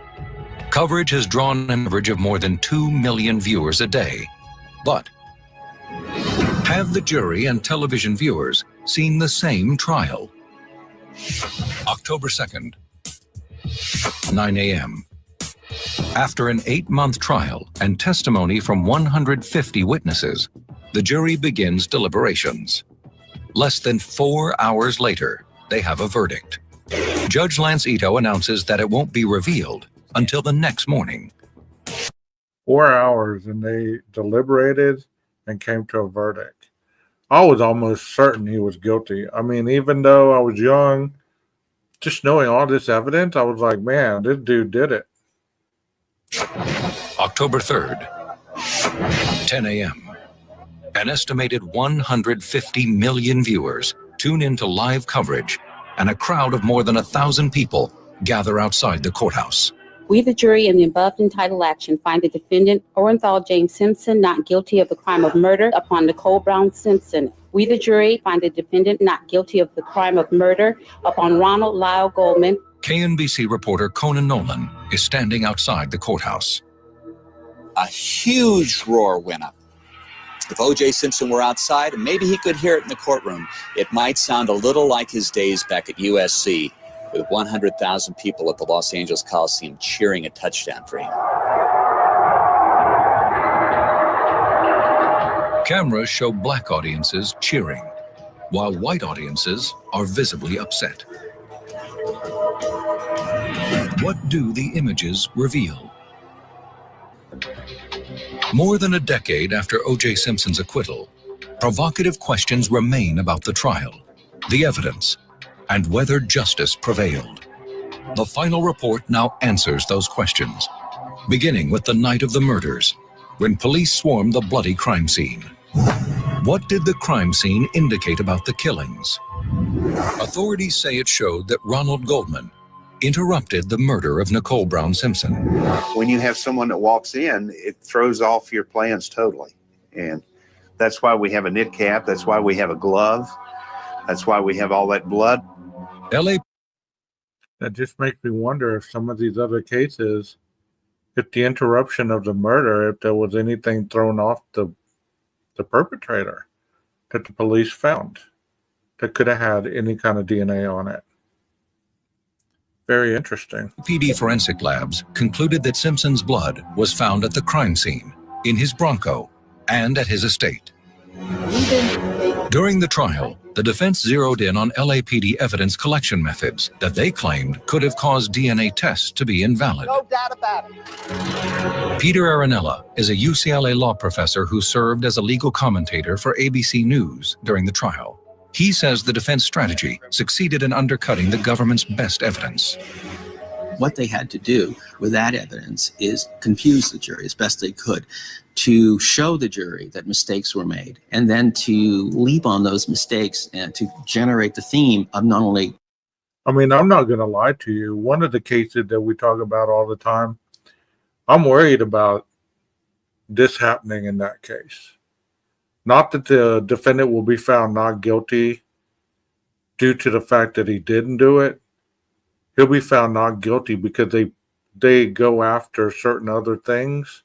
Coverage has drawn an average of more than 2 million viewers a day. But have the jury and television viewers seen the same trial? October 2nd, 9 a.m. After an 8-month trial and testimony from 150 witnesses, the jury begins deliberations. Less than 4 hours later, they have a verdict. Judge Lancito announces that it won't be revealed until the next morning. 4 hours, and they deliberated and came to a verdict. I was almost certain he was guilty. I mean, even though I was young, just knowing all this evidence, I was like, man, this dude did it. October 3rd, 10 a.m. An estimated 150 million viewers tune into live coverage, and a crowd of more than 1,000 people gather outside the courthouse. We, the jury, in the above entitled action, find the defendant, Orenthal James Simpson, not guilty of the crime of murder upon Nicole Brown Simpson. We, the jury, find the defendant not guilty of the crime of murder upon Ronald Lyle Goldman. KNBC reporter Conan Nolan is standing outside the courthouse. A huge roar went up. If O.J. Simpson were outside, maybe he could hear it in the courtroom. It might sound a little like his days back at USC, with 100,000 people at the Los Angeles Coliseum cheering a touchdown for him. Cameras show black audiences cheering, while white audiences are visibly upset. What do the images reveal? More than a decade after O.J. Simpson's acquittal, provocative questions remain about the trial, the evidence, and whether justice prevailed. The final report now answers those questions, beginning with the night of the murders, when police swarmed the bloody crime scene. What did the crime scene indicate about the killings? Authorities say it showed that Ronald Goldman, interrupted the murder of Nicole Brown Simpson. When you have someone that walks in, it throws off your plans totally. And that's why we have a knit cap. That's why we have a glove. That's why we have all that blood. That just makes me wonder if some of these other cases, if the interruption of the murder, if there was anything thrown off the perpetrator that the police found that could have had any kind of DNA on it. Very interesting. PD forensic labs concluded that Simpson's blood was found at the crime scene, in his Bronco, and at his estate. During the trial, the defense zeroed in on LAPD evidence collection methods that they claimed could have caused DNA tests to be invalid. No doubt about it. Peter Aranella is a UCLA law professor who served as a legal commentator for ABC News during the trial. He says the defense strategy succeeded in undercutting the government's best evidence. What they had to do with that evidence is confuse the jury as best they could, to show the jury that mistakes were made, and then to leap on those mistakes and to generate the theme of not only... I mean, I'm not going to lie to you. One of the cases that we talk about all the time, I'm worried about this happening in that case. Not that the defendant will be found not guilty due to the fact that he didn't do it. He'll be found not guilty because they go after certain other things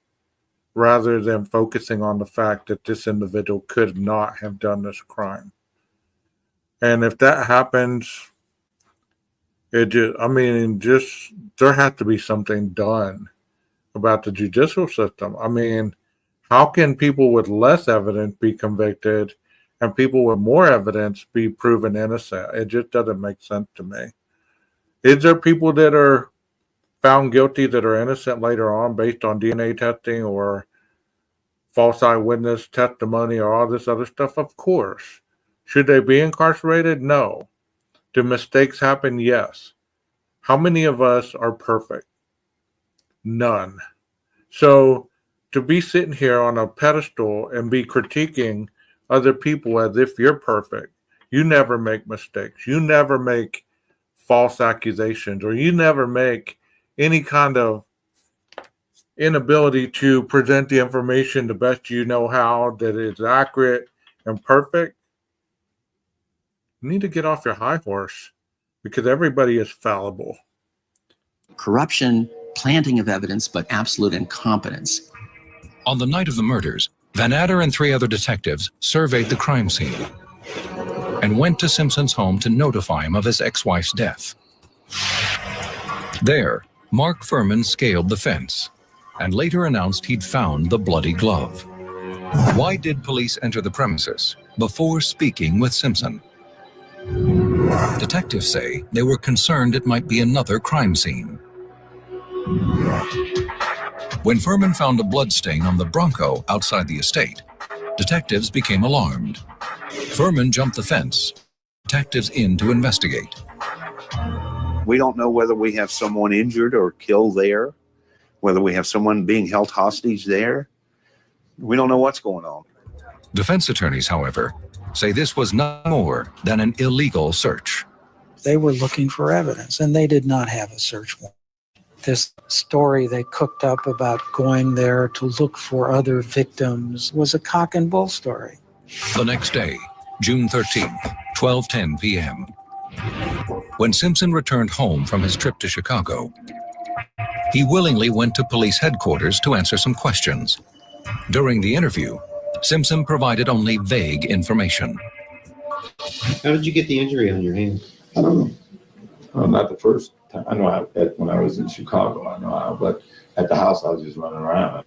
rather than focusing on the fact that this individual could not have done this crime. And if that happens, there has to be something done about the judicial system. I mean, how can people with less evidence be convicted and people with more evidence be proven innocent? It just doesn't make sense to me. Is there people that are found guilty that are innocent later on based on DNA testing or false eyewitness testimony or all this other stuff? Of course. Should they be incarcerated? No. Do mistakes happen? Yes. How many of us are perfect? None. So to be sitting here on a pedestal and be critiquing other people as if you're perfect, you never make mistakes, you never make false accusations, or you never make any kind of inability to present the information the best you know how, that is accurate and perfect, you need to get off your high horse because everybody is fallible. Corruption, planting of evidence, but absolute incompetence. On the night of the murders, Van Adder and 3 other detectives surveyed the crime scene and went to Simpson's home to notify him of his ex-wife's death. There, Mark Furman scaled the fence and later announced he'd found the bloody glove. Why did police enter the premises before speaking with Simpson? Detectives say they were concerned it might be another crime scene. When Furman found a bloodstain on the Bronco outside the estate, detectives became alarmed. Furman jumped the fence, detectives in to investigate. We don't know whether we have someone injured or killed there, whether we have someone being held hostage there. We don't know what's going on. Defense attorneys, however, say this was not more than an illegal search. They were looking for evidence, and they did not have a search warrant. This story they cooked up about going there to look for other victims was a cock and bull story. The next day, June 13th, 12:10 p.m. When Simpson returned home from his trip to Chicago, he willingly went to police headquarters to answer some questions. During the interview, Simpson provided only vague information. How did you get the injury on your hand? I don't know. Not the first time. I know when I was in Chicago, I know how, but at the house, I was just running around.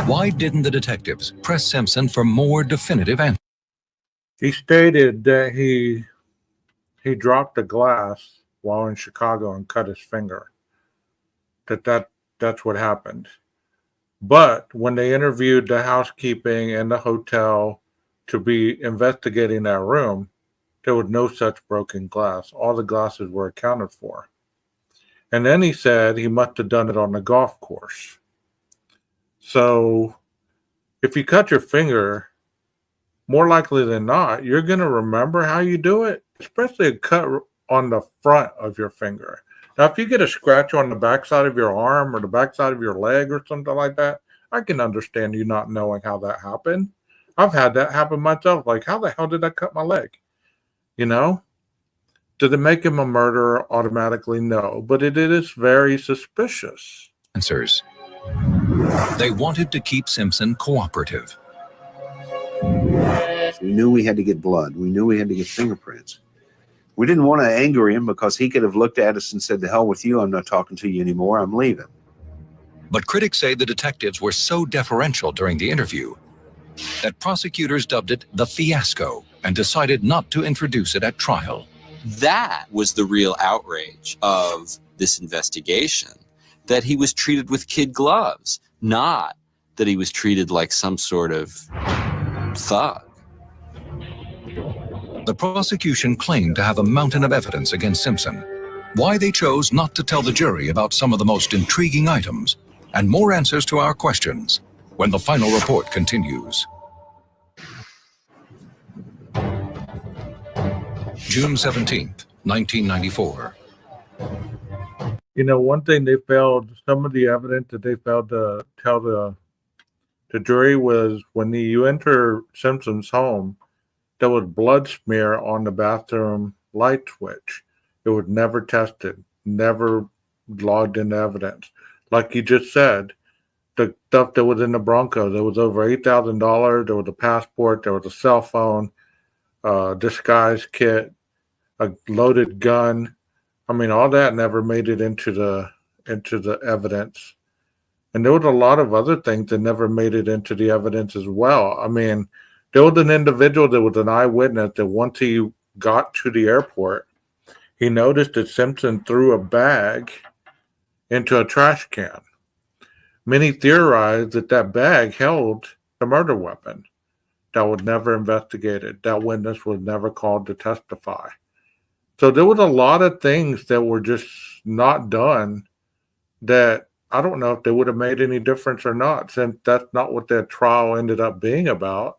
Why didn't the detectives press Simpson for more definitive answers? He stated that he dropped a glass while in Chicago and cut his finger. That's what happened. But when they interviewed the housekeeping and the hotel to be investigating that room, there was no such broken glass. All the glasses were accounted for. And then he said he must have done it on the golf course. So if you cut your finger, more likely than not, you're going to remember how you do it, especially a cut on the front of your finger. Now, if you get a scratch on the backside of your arm or the backside of your leg or something like that, I can understand you not knowing how that happened. I've had that happen myself. Like, how the hell did I cut my leg? You know? Did it make him a murderer automatically? No, but it is very suspicious. Answers. They wanted to keep Simpson cooperative. We knew we had to get blood. We knew we had to get fingerprints. We didn't want to anger him because he could have looked at us and said, "The hell with you. I'm not talking to you anymore. I'm leaving." But critics say the detectives were so deferential during the interview that prosecutors dubbed it the fiasco and decided not to introduce it at trial. That was the real outrage of this investigation, that he was treated with kid gloves, not that he was treated like some sort of thug. The prosecution claimed to have a mountain of evidence against Simpson. Why they chose not to tell the jury about some of the most intriguing items, and more answers to our questions when the final report continues. June 17th, 1994. You know, one thing they failed, some of the evidence that they failed to tell the jury was when you enter Simpson's home, there was blood smear on the bathroom light switch. It was never tested, never logged into evidence. Like you just said, the stuff that was in the Bronco, there was over $8,000. There was a passport, there was a cell phone, disguise kit, a loaded gun. I mean, all that never made it into the evidence. And there was a lot of other things that never made it into the evidence as well. I mean, there was an individual that was an eyewitness that once he got to the airport, he noticed that Simpson threw a bag into a trash can. Many theorized that that bag held the murder weapon. That was never investigated. That witness was never called to testify. So there was a lot of things that were just not done that I don't know if they would have made any difference or not, since that's not what that trial ended up being about.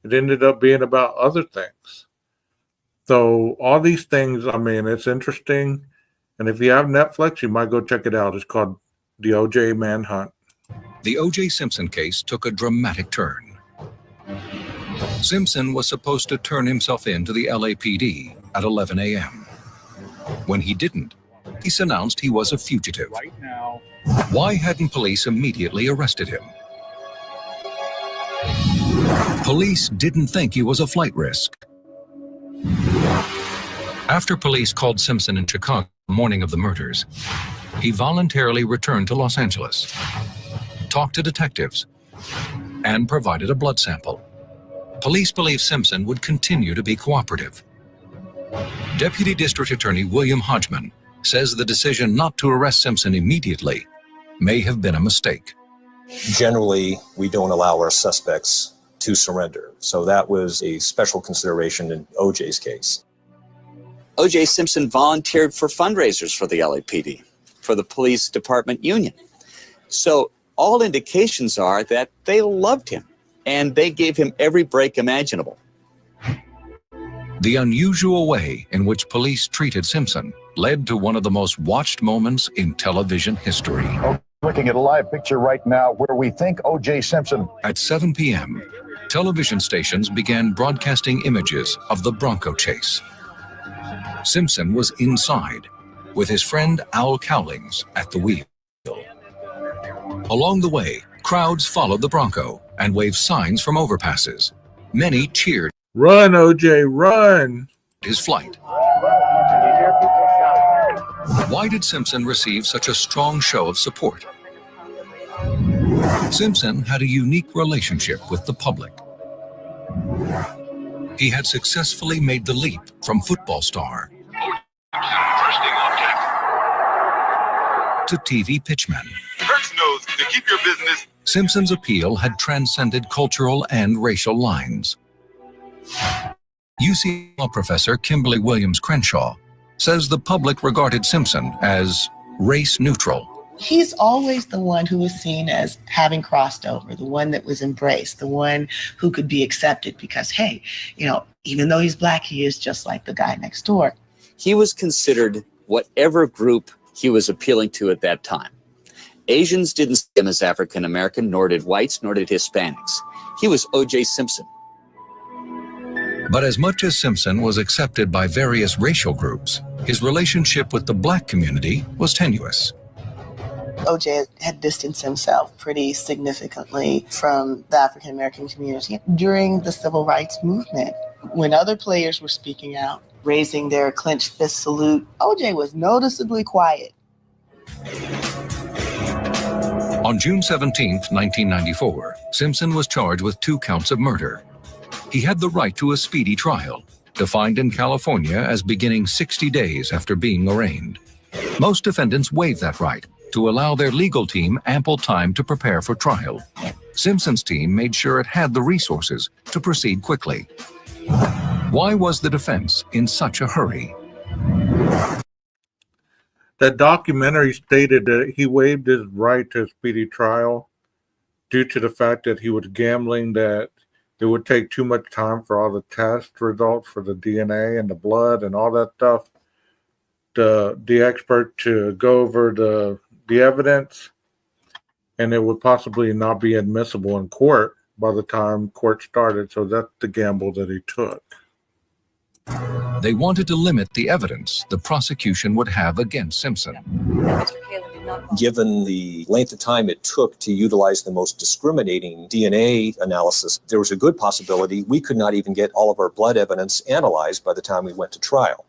It ended up being about other things. So all these things, I mean, it's interesting. And if you have Netflix, you might go check it out. It's called The O.J. Manhunt. The O.J. Simpson case took a dramatic turn. Simpson was supposed to turn himself in to the LAPD at 11 a.m. When he didn't, he announced he was a fugitive. Right now. Why hadn't police immediately arrested him? Police didn't think he was a flight risk. After police called Simpson in Chicago the morning of the murders, he voluntarily returned to Los Angeles, talked to detectives, and provided a blood sample. Police believe Simpson would continue to be cooperative. Deputy District Attorney William Hodgman says the decision not to arrest Simpson immediately may have been a mistake. Generally, we don't allow our suspects to surrender. So that was a special consideration in OJ's case. O.J. Simpson volunteered for fundraisers for the LAPD, for the police department union. So all indications are that they loved him and they gave him every break imaginable. The unusual way in which police treated Simpson led to one of the most watched moments in television history. Looking at a live picture right now where we think O.J. Simpson. At 7 p.m., television stations began broadcasting images of the Bronco chase. Simpson was inside with his friend Al Cowlings at the wheel. Along the way, crowds followed the Bronco and waved signs from overpasses. Many cheered. Run, OJ, run! His flight. Why did Simpson receive such a strong show of support? Simpson had a unique relationship with the public. He had successfully made the leap from football star to TV pitchman. First knows to keep your business. Simpson's appeal had transcended cultural and racial lines. UC law professor Kimberly Williams Crenshaw says the public regarded Simpson as race neutral. He's always the one who was seen as having crossed over, the one that was embraced, the one who could be accepted because, hey, even though he's black, he is just like the guy next door. He was considered whatever group he was appealing to at that time. Asians didn't see him as African American, nor did whites, nor did Hispanics. He was O.J. Simpson. But as much as Simpson was accepted by various racial groups, his relationship with the black community was tenuous. OJ had distanced himself pretty significantly from the African American community during the civil rights movement. When other players were speaking out, raising their clenched fist salute, OJ was noticeably quiet. On June 17, 1994, Simpson was charged with 2 counts of murder. He had the right to a speedy trial, defined in California as beginning 60 days after being arraigned. Most defendants waived that right to allow their legal team ample time to prepare for trial. Simpson's team made sure it had the resources to proceed quickly. Why was the defense in such a hurry? That documentary stated that he waived his right to a speedy trial due to the fact that he was gambling that it would take too much time for all the test results for the DNA and the blood and all that stuff. The expert to go over the evidence, and it would possibly not be admissible in court by the time court started. So that's the gamble that he took. They wanted to limit the evidence the prosecution would have against Simpson. Given the length of time it took to utilize the most discriminating DNA analysis, there was a good possibility we could not even get all of our blood evidence analyzed by the time we went to trial.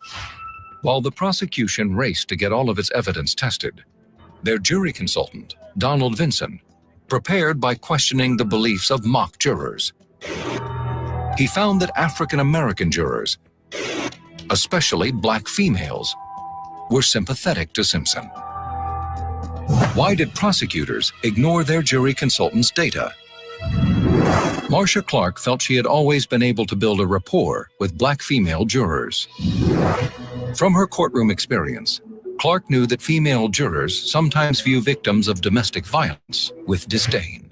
While the prosecution raced to get all of its evidence tested, their jury consultant, Donald Vinson, prepared by questioning the beliefs of mock jurors. He found that African American jurors, especially black females, were sympathetic to Simpson. Why did prosecutors ignore their jury consultant's data? Marcia Clark felt she had always been able to build a rapport with black female jurors. From her courtroom experience, Clark knew that female jurors sometimes view victims of domestic violence with disdain.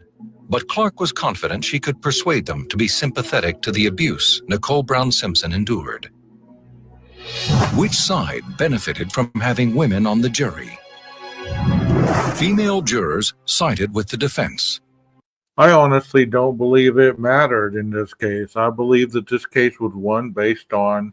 But Clark was confident she could persuade them to be sympathetic to the abuse Nicole Brown Simpson endured. Which side benefited from having women on the jury? Female jurors sided with the defense. I honestly don't believe it mattered in this case. I believe that this case was won based on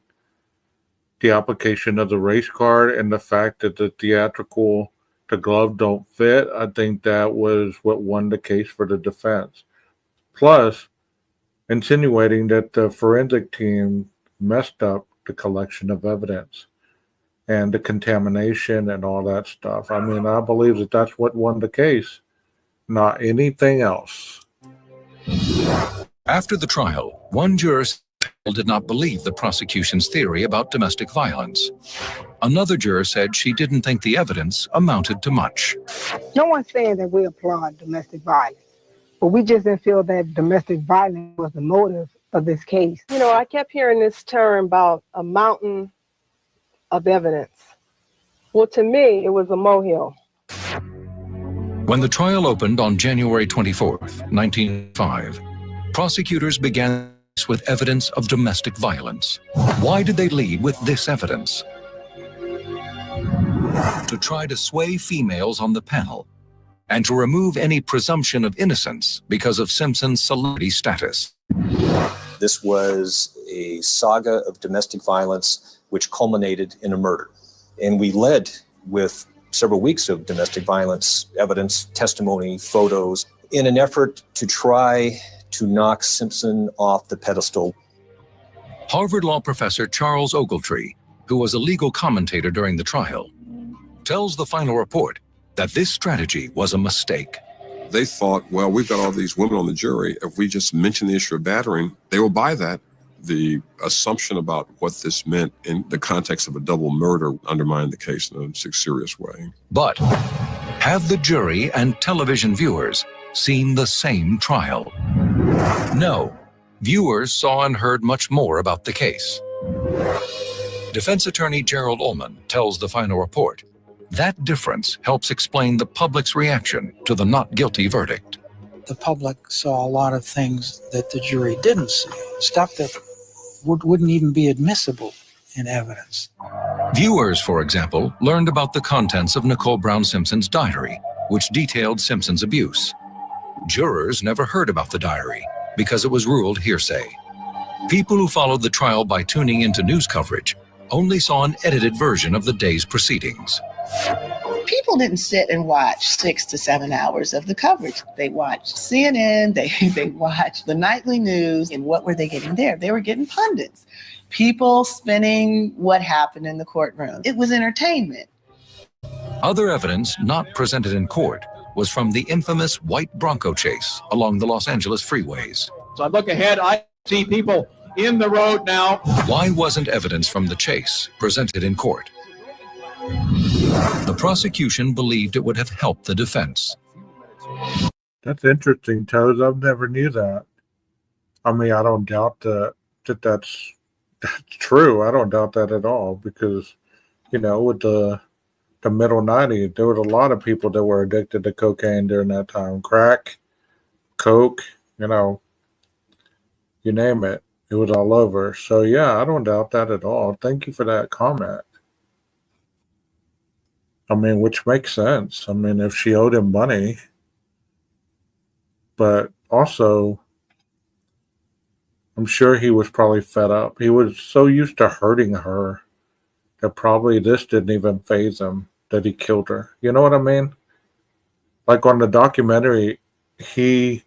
the application of the race card and the fact that the glove don't fit. I think that was what won the case for the defense. Plus, insinuating that the forensic team messed up the collection of evidence and the contamination and all that stuff. I mean, I believe that that's what won the case, not anything else. After the trial, one juror did not believe the prosecution's theory about domestic violence. Another juror said she didn't think the evidence amounted to much. No one's saying that we applaud domestic violence, but we just didn't feel that domestic violence was the motive of this case. You know, I kept hearing this term about a mountain of evidence. Well, to me, it was a molehill. When the trial opened on January 24th, 1905, prosecutors began with evidence of domestic violence. Why did they lead with this evidence? To try to sway females on the panel and to remove any presumption of innocence because of Simpson's celebrity status. This was a saga of domestic violence which culminated in a murder. And we led with several weeks of domestic violence evidence, testimony, photos, in an effort to try to knock Simpson off the pedestal. Harvard Law professor Charles Ogletree, who was a legal commentator during the trial, tells the final report that this strategy was a mistake. They thought, well, we've got all these women on the jury. If we just mention the issue of battering, they will buy that. The assumption about what this meant in the context of a double murder undermined the case in a serious way. But have the jury and television viewers seen the same trial? No. Viewers saw and heard much more about the case. Defense attorney Gerald Ullman tells the final report that difference helps explain the public's reaction to the not guilty verdict. The public saw a lot of things that the jury didn't see, stuff that wouldn't even be admissible in evidence. Viewers, for example, learned about the contents of Nicole Brown Simpson's diary, which detailed Simpson's abuse. Jurors never heard about the diary because it was ruled hearsay. People who followed the trial by tuning into news coverage only saw an edited version of the day's proceedings. People didn't sit and watch 6 to 7 hours of the coverage. They watched CNN, they watched the nightly news, and what were they getting there? They were getting pundits. People spinning what happened in the courtroom. It was entertainment. Other evidence not presented in court was from the infamous white Bronco chase along the Los Angeles freeways. So I look ahead, I see people in the road now. Why wasn't evidence from the chase presented in court? The prosecution believed it would have helped the defense. That's interesting, Toes. I've never knew that. I mean, I don't doubt that's true. I don't doubt that at all because, you know, with the middle 90s, there was a lot of people that were addicted to cocaine during that time. Crack, coke, you know, you name it. It was all over. So, yeah, I don't doubt that at all. Thank you for that comment. I mean, which makes sense. I mean, if she owed him money, but also, I'm sure he was probably fed up. He was so used to hurting her that probably this didn't even faze him that he killed her. You know what I mean? Like on the documentary, he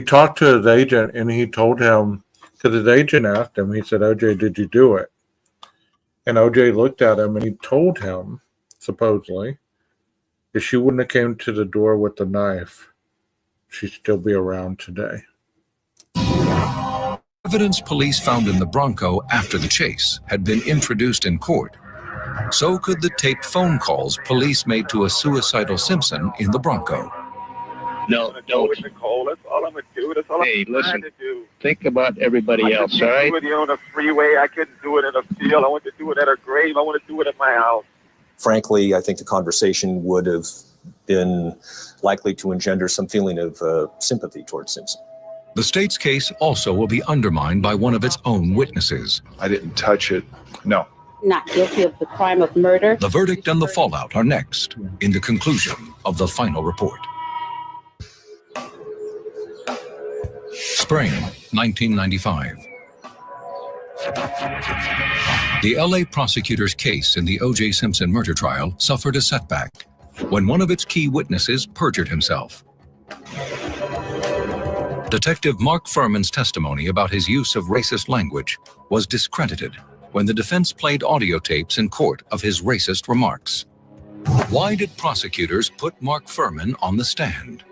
talked to his agent and he told him, because his agent asked him, he said, OJ, did you do it? And OJ looked at him and he told him, supposedly, if she wouldn't have came to the door with the knife, she'd still be around today. Evidence police found in the Bronco after the chase had been introduced in court. So could the taped phone calls police made to a suicidal Simpson in the Bronco. No, don't. Nicole, that's all I'm gonna do. That's all Hey, I'm listen, trying to do. think about everybody I else, couldn't all right? do it on a freeway. I couldn't do it in a field. I want to do it at a grave. I want to do it at my house. Frankly, I think the conversation would have been likely to engender some feeling of sympathy towards Simpson. The state's case also will be undermined by one of its own witnesses. I didn't touch it. No. Not guilty of the crime of murder. The verdict and the fallout are next in the conclusion of the final report. Spring 1995. The LA prosecutor's case in the O.J. Simpson murder trial suffered a setback when one of its key witnesses perjured himself. Detective Mark Furman's testimony about his use of racist language was discredited when the defense played audio tapes in court of his racist remarks. Why did prosecutors put Mark Furman on the stand?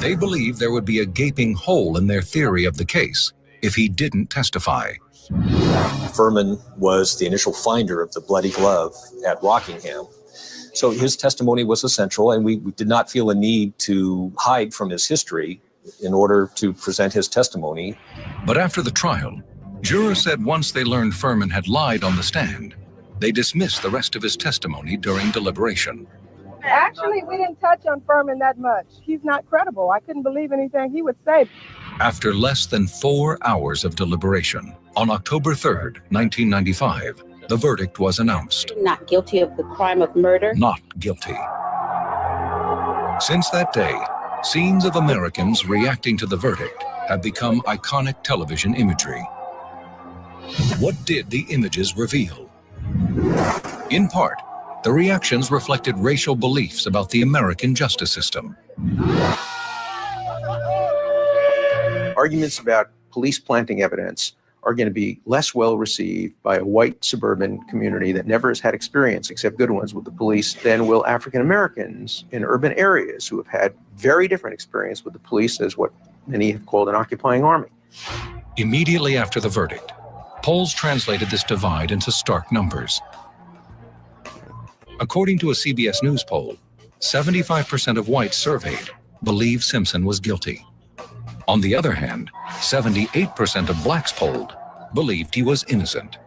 They believed there would be a gaping hole in their theory of the case if he didn't testify. Furman was the initial finder of the bloody glove at Rockingham. So his testimony was essential, and we did not feel a need to hide from his history in order to present his testimony. But after the trial, jurors said once they learned Furman had lied on the stand, they dismissed the rest of his testimony during deliberation. Actually, we didn't touch on Furman that much. He's not credible. I couldn't believe anything he would say. After less than 4 hours of deliberation, on October 3rd, 1995, the verdict was announced. Not guilty of the crime of murder. Not guilty. Since that day, scenes of Americans reacting to the verdict have become iconic television imagery. What did the images reveal? In part, the reactions reflected racial beliefs about the American justice system. Arguments about police planting evidence are going to be less well received by a white suburban community that never has had experience, except good ones, with the police than will African Americans in urban areas who have had very different experience with the police as what many have called an occupying army. Immediately after the verdict, polls translated this divide into stark numbers. According to a CBS News poll, 75% of whites surveyed believe Simpson was guilty. On the other hand, 78% of blacks polled believed he was innocent.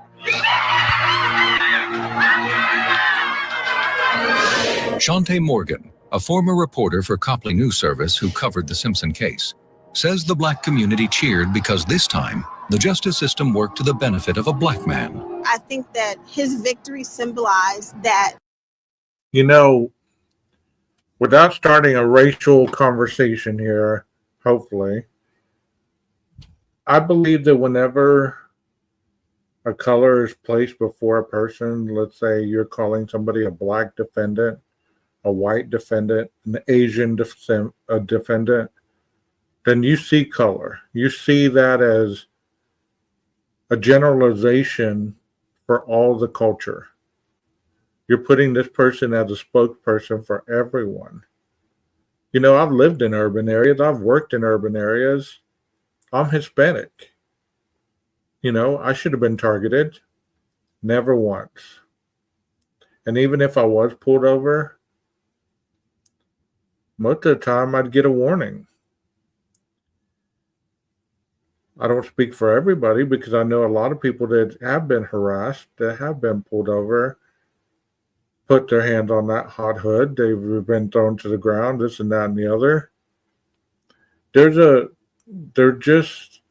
Shante Morgan, a former reporter for Copley News Service who covered the Simpson case, says the black community cheered because this time the justice system worked to the benefit of a black man. I think that his victory symbolized that. You know, without starting a racial conversation here, hopefully, I believe that whenever a color is placed before a person, let's say you're calling somebody a black defendant, a white defendant, an Asian defendant, then you see color. You see that as a generalization for all the culture. You're putting this person as a spokesperson for everyone. You know, I've lived in urban areas. I've worked in urban areas. I'm Hispanic. You know, I should have been targeted. Never once. And even if I was pulled over, most of the time I'd get a warning. I don't speak for everybody because I know a lot of people that have been harassed, that have been pulled over, put their hand on that hot hood. They've been thrown to the ground, this and that and the other. They're just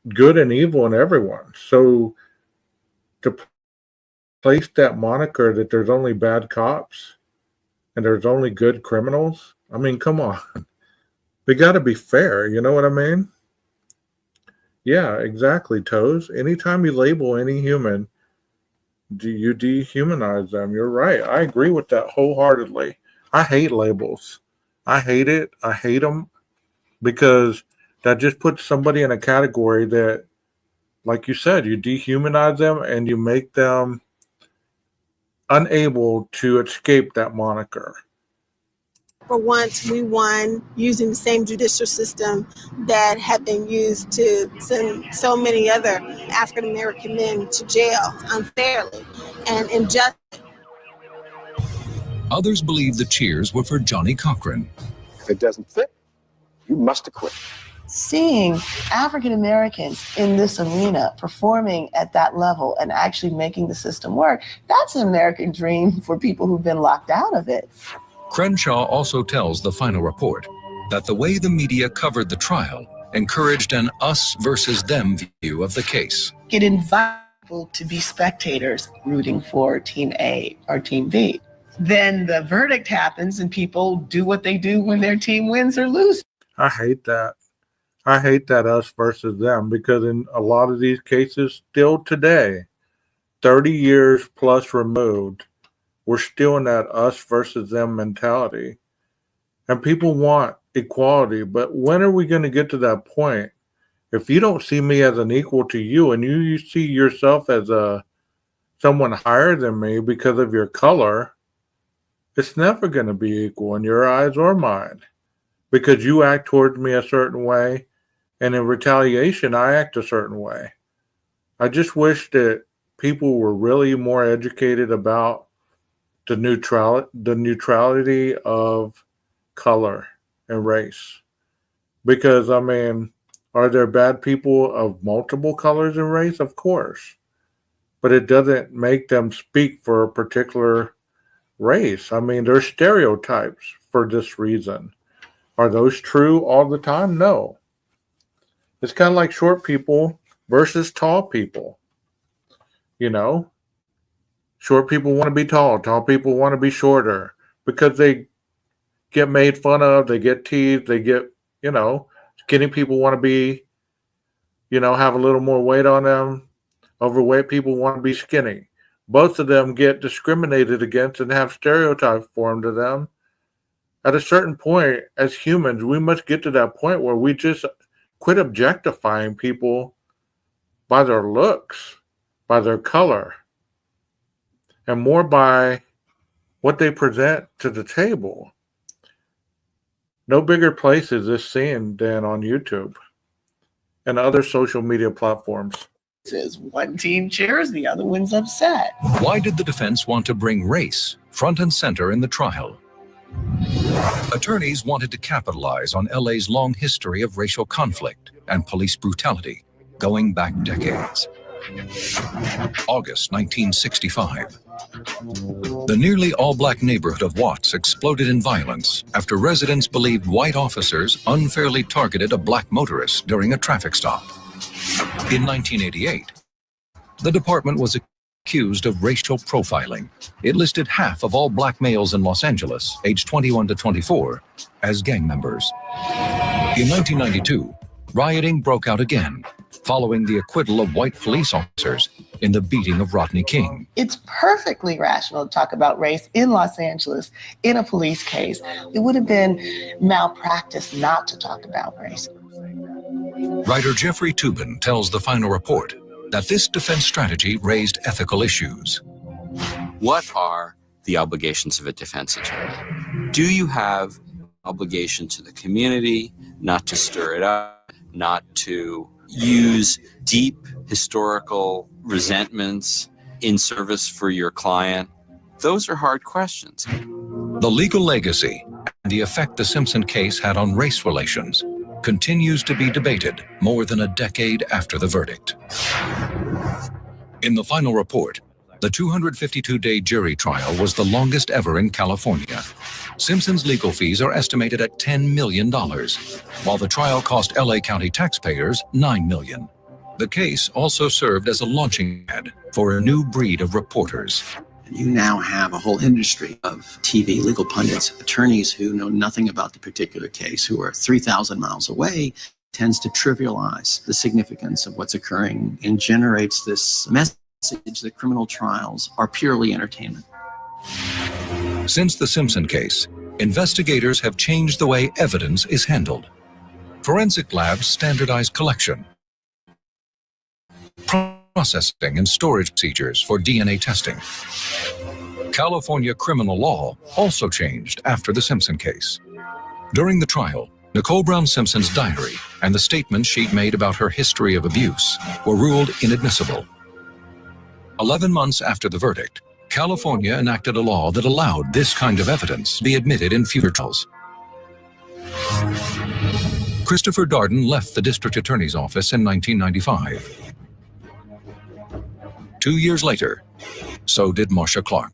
good and evil in everyone. So to place that moniker that there's only bad cops and there's only good criminals, I mean, come on. They got to be fair. You know what I mean? Yeah, exactly, Toes. Anytime you label any human, you dehumanize them. You're right. I agree with that wholeheartedly. I hate labels. I hate it. I hate them because that just puts somebody in a category that, like you said, you dehumanize them and you make them unable to escape that moniker. For once, we won using the same judicial system that had been used to send so many other African American men to jail unfairly and unjustly. Others believe the cheers were for Johnny Cochran. If it doesn't fit, you must acquit. Seeing African Americans in this arena performing at that level and actually making the system work, that's an American dream for people who've been locked out of it. Crenshaw also tells the final report that the way the media covered the trial encouraged an us versus them view of the case. It invites people to be spectators rooting for Team A or Team B. Then the verdict happens and people do what they do when their team wins or loses. I hate that. I hate that us versus them because in a lot of these cases, still today, 30 years plus removed, we're still in that us versus them mentality. And people want equality, but when are we going to get to that point? If you don't see me as an equal to you and you see yourself as someone higher than me because of your color, it's never going to be equal in your eyes or mine because you act towards me a certain way and in retaliation, I act a certain way. I just wish that people were really more educated about the neutrality of color and race. Because, I mean, are there bad people of multiple colors and race? Of course. But it doesn't make them speak for a particular race. I mean, there's stereotypes for this reason. Are those true all the time? No. It's kind of like short people versus tall people. You know? Short people want to be tall. Tall people want to be shorter because they get made fun of. They get teased. They get, you know, skinny people want to be, you know, have a little more weight on them. Overweight people want to be skinny. Both of them get discriminated against and have stereotypes formed to them. At a certain point, as humans, we must get to that point where we just quit objectifying people by their looks, by their color, and more by what they present to the table. No bigger place is this seen than on YouTube and other social media platforms. Says one team cheers, the other one's upset. Why did the defense want to bring race front and center in the trial? Attorneys wanted to capitalize on LA's long history of racial conflict and police brutality, going back decades. August 1965. The nearly all-black neighborhood of Watts exploded in violence after residents believed white officers unfairly targeted a black motorist during a traffic stop. In 1988, the department was accused of racial profiling. It listed half of all black males in Los Angeles, aged 21 to 24, as gang members. In 1992, rioting broke out again, following the acquittal of white police officers in the beating of Rodney King. It's perfectly rational to talk about race in Los Angeles in a police case. It would have been malpractice not to talk about race. Writer Jeffrey Toobin tells the final report that this defense strategy raised ethical issues. What are the obligations of a defense attorney? Do you have obligation to the community not to stir it up, not to use deep historical resentments in service for your client? Those are hard questions. The legal legacy and the effect the Simpson case had on race relations continues to be debated more than a decade after the verdict. In the final report, the 252-day jury trial was the longest ever in California. Simpson's legal fees are estimated at $10 million, while the trial cost LA County taxpayers $9 million. The case also served as a launching pad for a new breed of reporters. You now have a whole industry of TV legal pundits, attorneys who know nothing about the particular case, who are 3,000 miles away, tends to trivialize the significance of what's occurring and generates this message that criminal trials are purely entertainment. Since the Simpson case, investigators have changed the way evidence is handled. Forensic labs standardize collection, processing and storage procedures for DNA testing. California criminal law also changed after the Simpson case. During the trial, Nicole Brown Simpson's diary and the statements she'd made about her history of abuse were ruled inadmissible. 11 months after the verdict, California enacted a law that allowed this kind of evidence to be admitted in future trials. Christopher Darden left the district attorney's office in 1995. 2 years later, so did Marcia Clark.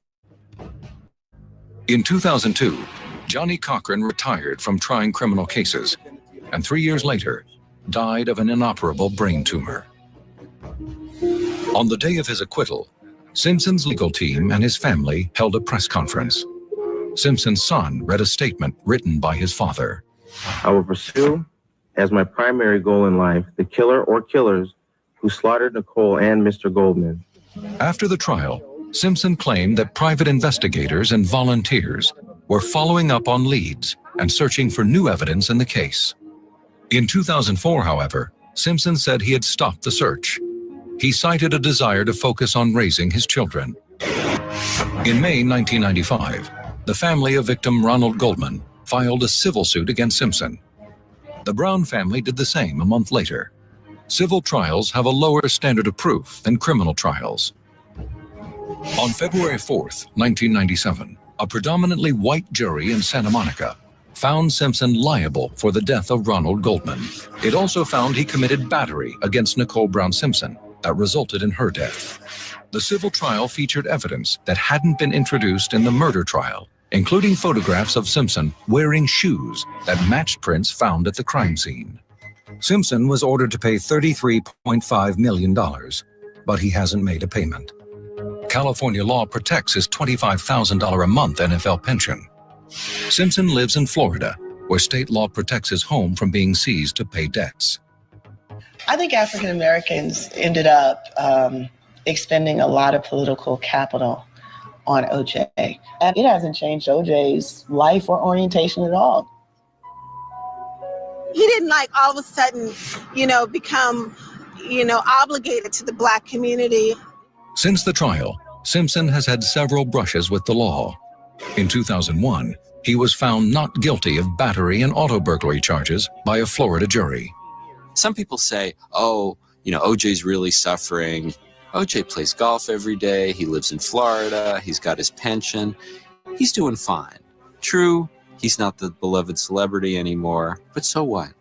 In 2002, Johnny Cochran retired from trying criminal cases, and 3 years later, died of an inoperable brain tumor. On the day of his acquittal, Simpson's legal team and his family held a press conference. Simpson's son read a statement written by his father. I will pursue as my primary goal in life the killer or killers who slaughtered Nicole and Mr. Goldman. After the trial, Simpson claimed that private investigators and volunteers were following up on leads and searching for new evidence in the case. In 2004, however, Simpson said he had stopped the search. He cited a desire to focus on raising his children. In May 1995, the family of victim Ronald Goldman filed a civil suit against Simpson. The Brown family did the same a month later. Civil trials have a lower standard of proof than criminal trials. On February 4th, 1997, a predominantly white jury in Santa Monica found Simpson liable for the death of Ronald Goldman. It also found he committed battery against Nicole Brown Simpson that resulted in her death. The civil trial featured evidence that hadn't been introduced in the murder trial, including photographs of Simpson wearing shoes that matched prints found at the crime scene. Simpson was ordered to pay $33.5 million, but he hasn't made a payment. California law protects his $25,000 a month NFL pension. Simpson lives in Florida, where state law protects his home from being seized to pay debts. I think African Americans ended up expending a lot of political capital on OJ. And it hasn't changed OJ's life or orientation at all. He didn't all of a sudden, become, obligated to the Black community. Since the trial, Simpson has had several brushes with the law. In 2001, he was found not guilty of battery and auto burglary charges by a Florida jury. Some people say, OJ's really suffering. OJ plays golf every day. He lives in Florida. He's got his pension. He's doing fine. True, he's not the beloved celebrity anymore, but so what?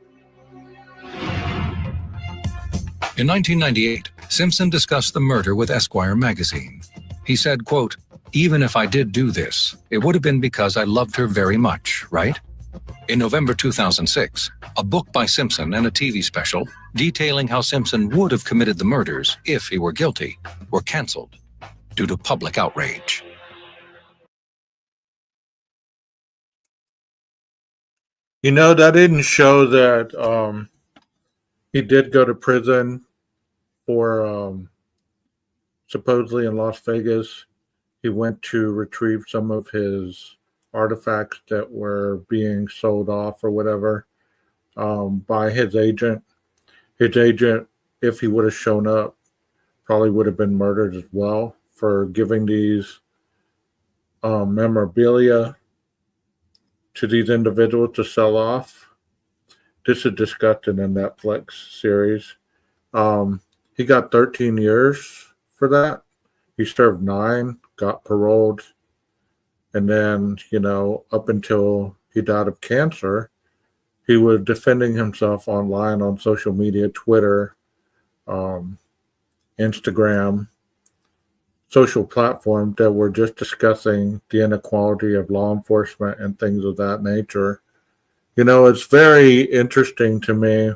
In 1998, Simpson discussed the murder with Esquire magazine. He said, quote, "Even if I did do this, it would have been because I loved her very much, right?" In November 2006, a book by Simpson and a TV special detailing how Simpson would have committed the murders if he were guilty were canceled. due to public outrage. You know, that didn't show that he did go to prison for supposedly in Las Vegas. He went to retrieve some of his artifacts that were being sold off or whatever by his agent. His agent, if he would have shown up, probably would have been murdered as well for giving these memorabilia to these individuals to sell off. This is discussed in the Netflix series. He got 13 years for that. He served 9, got paroled, and then, up until he died of cancer, he was defending himself online on social media, Twitter, Instagram, social platforms that were just discussing the inequality of law enforcement and things of that nature. It's very interesting to me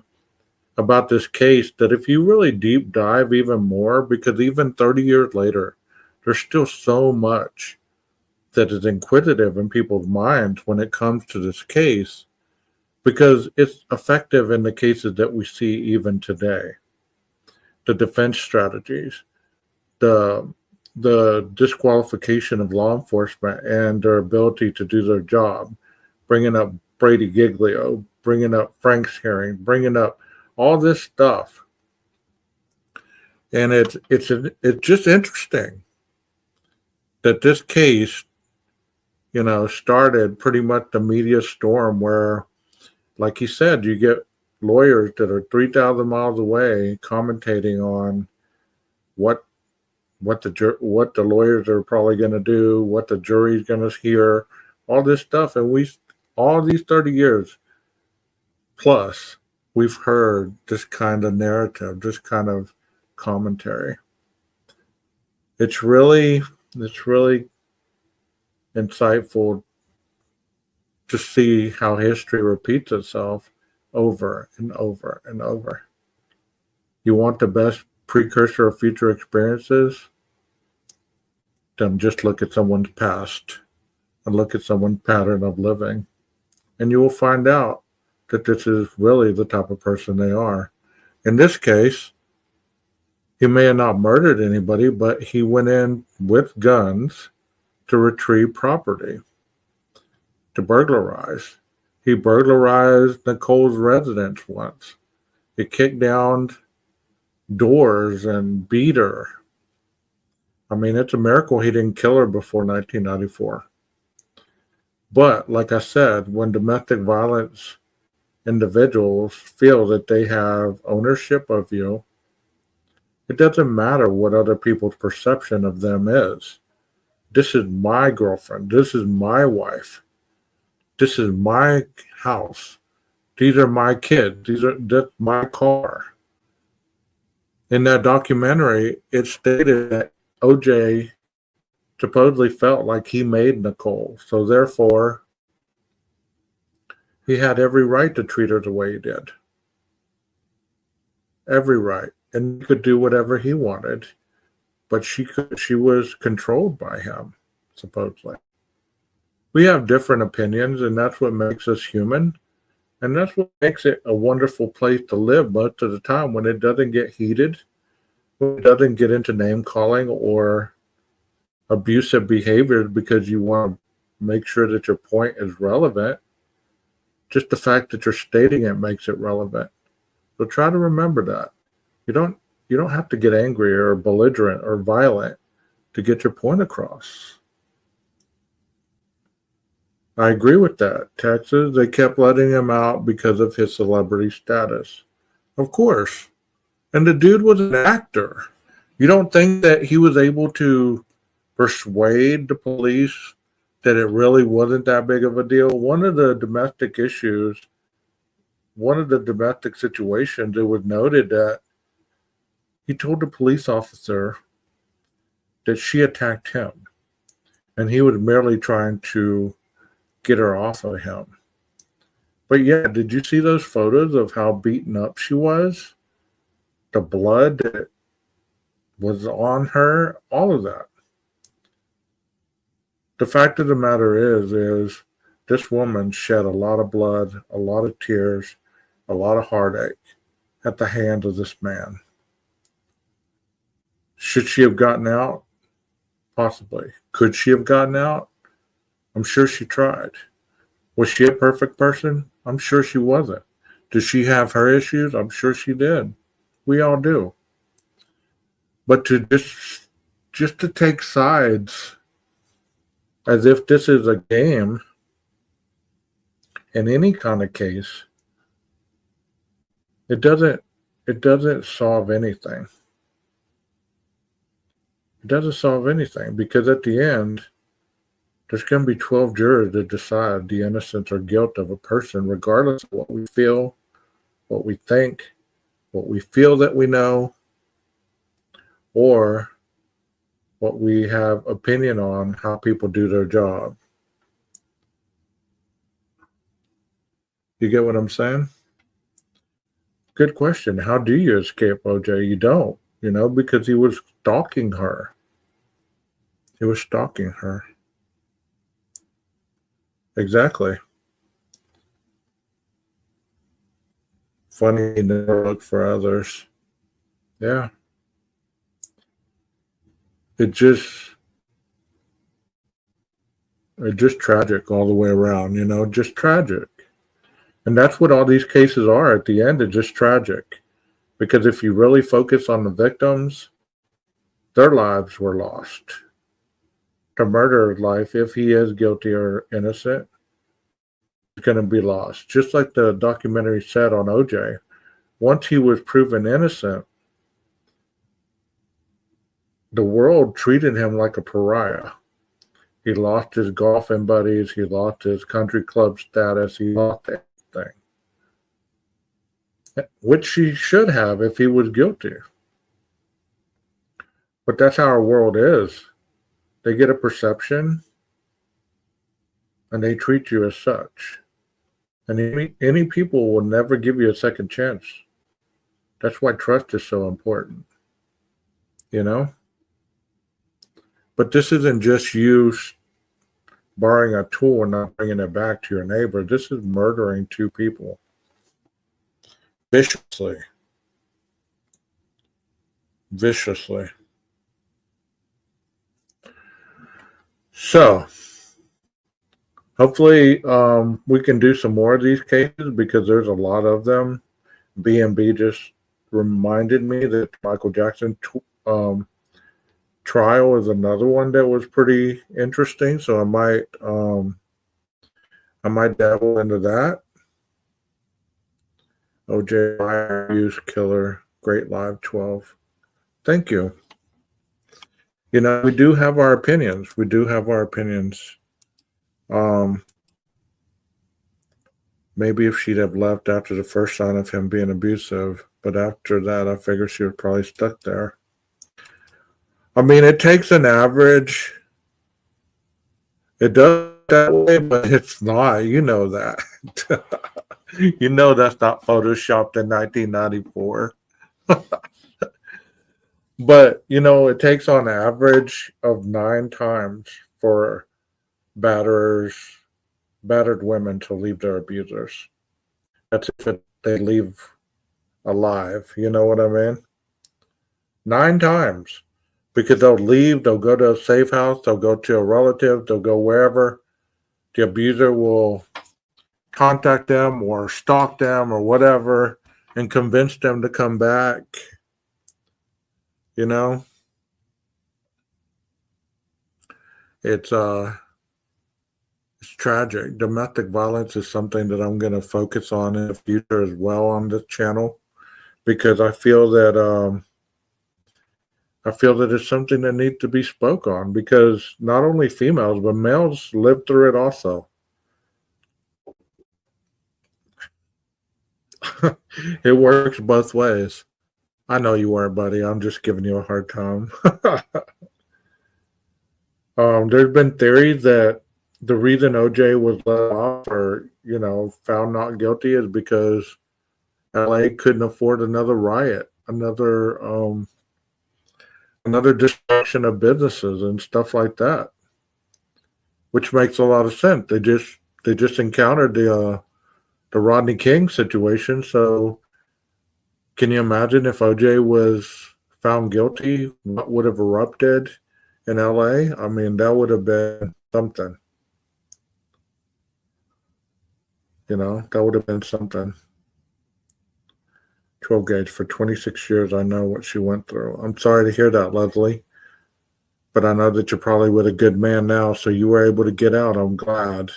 about this case that if you really deep dive even more, because even 30 years later, there's still so much that is inquisitive in people's minds when it comes to this case, because it's effective in the cases that we see even today. The defense strategies, the disqualification of law enforcement and their ability to do their job, bringing up Brady Giglio, bringing up Frank's hearing, bringing up all this stuff. And it's just interesting that this case, started pretty much the media storm where, like he said, you get lawyers that are 3,000 miles away commentating on what the lawyers are probably going to do, what the jury's going to hear, all this stuff. And all these 30 years plus, we've heard this kind of narrative, this kind of commentary. It's really insightful to see how history repeats itself over and over and over. You want the best precursor of future experiences? Then just look at someone's past and look at someone's pattern of living. And you will find out that this is really the type of person they are. In this case, he may have not murdered anybody, but he went in with guns to retrieve property, to burglarize. He burglarized Nicole's residence once. He kicked down doors and beat her. I mean, it's a miracle he didn't kill her before 1994. But like I said, when domestic violence individuals feel that they have ownership of you, it doesn't matter what other people's perception of them is. This is my girlfriend. This is my wife. This is my house. These are my kids. That's my car. In that documentary, it stated that OJ supposedly felt like he made Nicole. So therefore, he had every right to treat her the way he did. Every right. And he could do whatever he wanted. But she was controlled by him, supposedly. We have different opinions, and that's what makes us human. And that's what makes it a wonderful place to live most of the time, when it doesn't get heated, when it doesn't get into name calling or abusive behaviors because you want to make sure that your point is relevant. Just the fact that you're stating it makes it relevant. So try to remember that. You don't have to get angry or belligerent or violent to get your point across. I agree with that. Texas, they kept letting him out because of his celebrity status. Of course. And the dude was an actor. You don't think that he was able to persuade the police that it really wasn't that big of a deal? One of the domestic situations, it was noted that he told the police officer that she attacked him, and he was merely trying to get her off of him. But yeah, did you see those photos of how beaten up she was? The blood that was on her, all of that. The fact of the matter is this woman shed a lot of blood, a lot of tears, a lot of heartache at the hands of this man. Should she have gotten out? Possibly. Could she have gotten out? I'm sure she tried. Was she a perfect person? I'm sure she wasn't. Did she have her issues? I'm sure she did. We all do. But to just to take sides as if this is a game in any kind of case, it doesn't solve anything. It doesn't solve anything because at the end, there's going to be 12 jurors that decide the innocence or guilt of a person, regardless of what we feel, what we think, what we feel that we know, or what we have opinion on how people do their job. You get what I'm saying? Good question. How do you escape OJ? You don't, because he was stalking her. He was stalking her. Exactly. Funny, never look for others. Yeah. It's just tragic all the way around, just tragic. And that's what all these cases are at the end. It's just tragic. Because if you really focus on the victims, their lives were lost. The murderer's life, if he is guilty or innocent, is going to be lost. Just like the documentary said on OJ, once he was proven innocent, the world treated him like a pariah. He lost his golfing buddies. He lost his country club status. He lost everything, which he should have if he was guilty. But that's how our world is. They get a perception, and they treat you as such. And any people will never give you a second chance. That's why trust is so important, But this isn't just you borrowing a tool and not bringing it back to your neighbor. This is murdering two people viciously. Viciously. So, hopefully we can do some more of these cases because there's a lot of them. B&B just reminded me that Michael Jackson trial is another one that was pretty interesting. So I might dabble into that. OJ Fire Use Killer, Great Live 12. Thank you. We do have our opinions. Maybe if she'd have left after the first sign of him being abusive, but after that, I figured she was probably stuck there. I mean, it takes an average. It does that way, but it's not. You know that. That's not photoshopped in 1994. But, it takes on average of 9 times for battered women to leave their abusers. That's if they leave alive. You know what I mean? 9 times. Because they'll leave, they'll go to a safe house, they'll go to a relative, they'll go wherever. The abuser will contact them or stalk them or whatever and convince them to come back. It's tragic. Domestic violence is something that I'm going to focus on in the future as well on this channel because I feel that it's something that needs to be spoke on because not only females but males live through it also. It works both ways. I know you weren't, buddy. I'm just giving you a hard time. There's been theories that the reason OJ was let off or, found not guilty is because LA couldn't afford another riot, another destruction of businesses and stuff like that. which makes a lot of sense. They just encountered the Rodney King situation. So can you imagine if OJ was found guilty, what would have erupted in LA? I mean, that would have been something. You know, that would have been something. 12 gauge for 26 years. I know what she went through. I'm sorry to hear that, Leslie. But I know that you're probably with a good man now, so you were able to get out. I'm glad.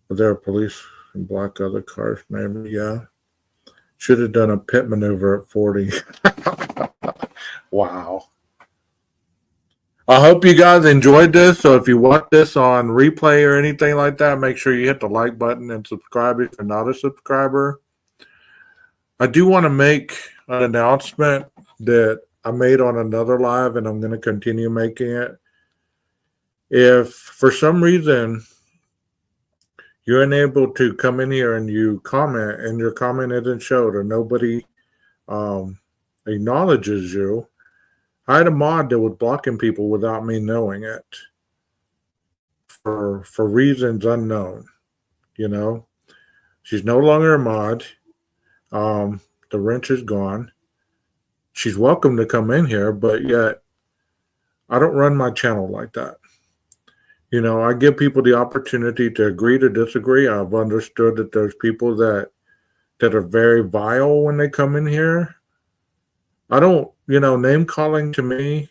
Was there police in black other cars? Maybe, yeah. Should have done a pit maneuver at 40. Wow. I hope you guys enjoyed this. So if you want this on replay or anything like that, make sure you hit the like button and subscribe if you're not a subscriber. I do want to make an announcement that I made on another live, and I'm going to continue making it. If for some reason you're unable to come in here and you comment and your comment isn't showed or nobody acknowledges you, I had a mod that was blocking people without me knowing it for reasons unknown. You know, she's no longer a mod. The wrench is gone. She's welcome to come in here, but yet I don't run my channel like that. You know, I give people the opportunity to agree to disagree. I've understood that there's people that are very vile when they come in here. I don't, you know, name calling to me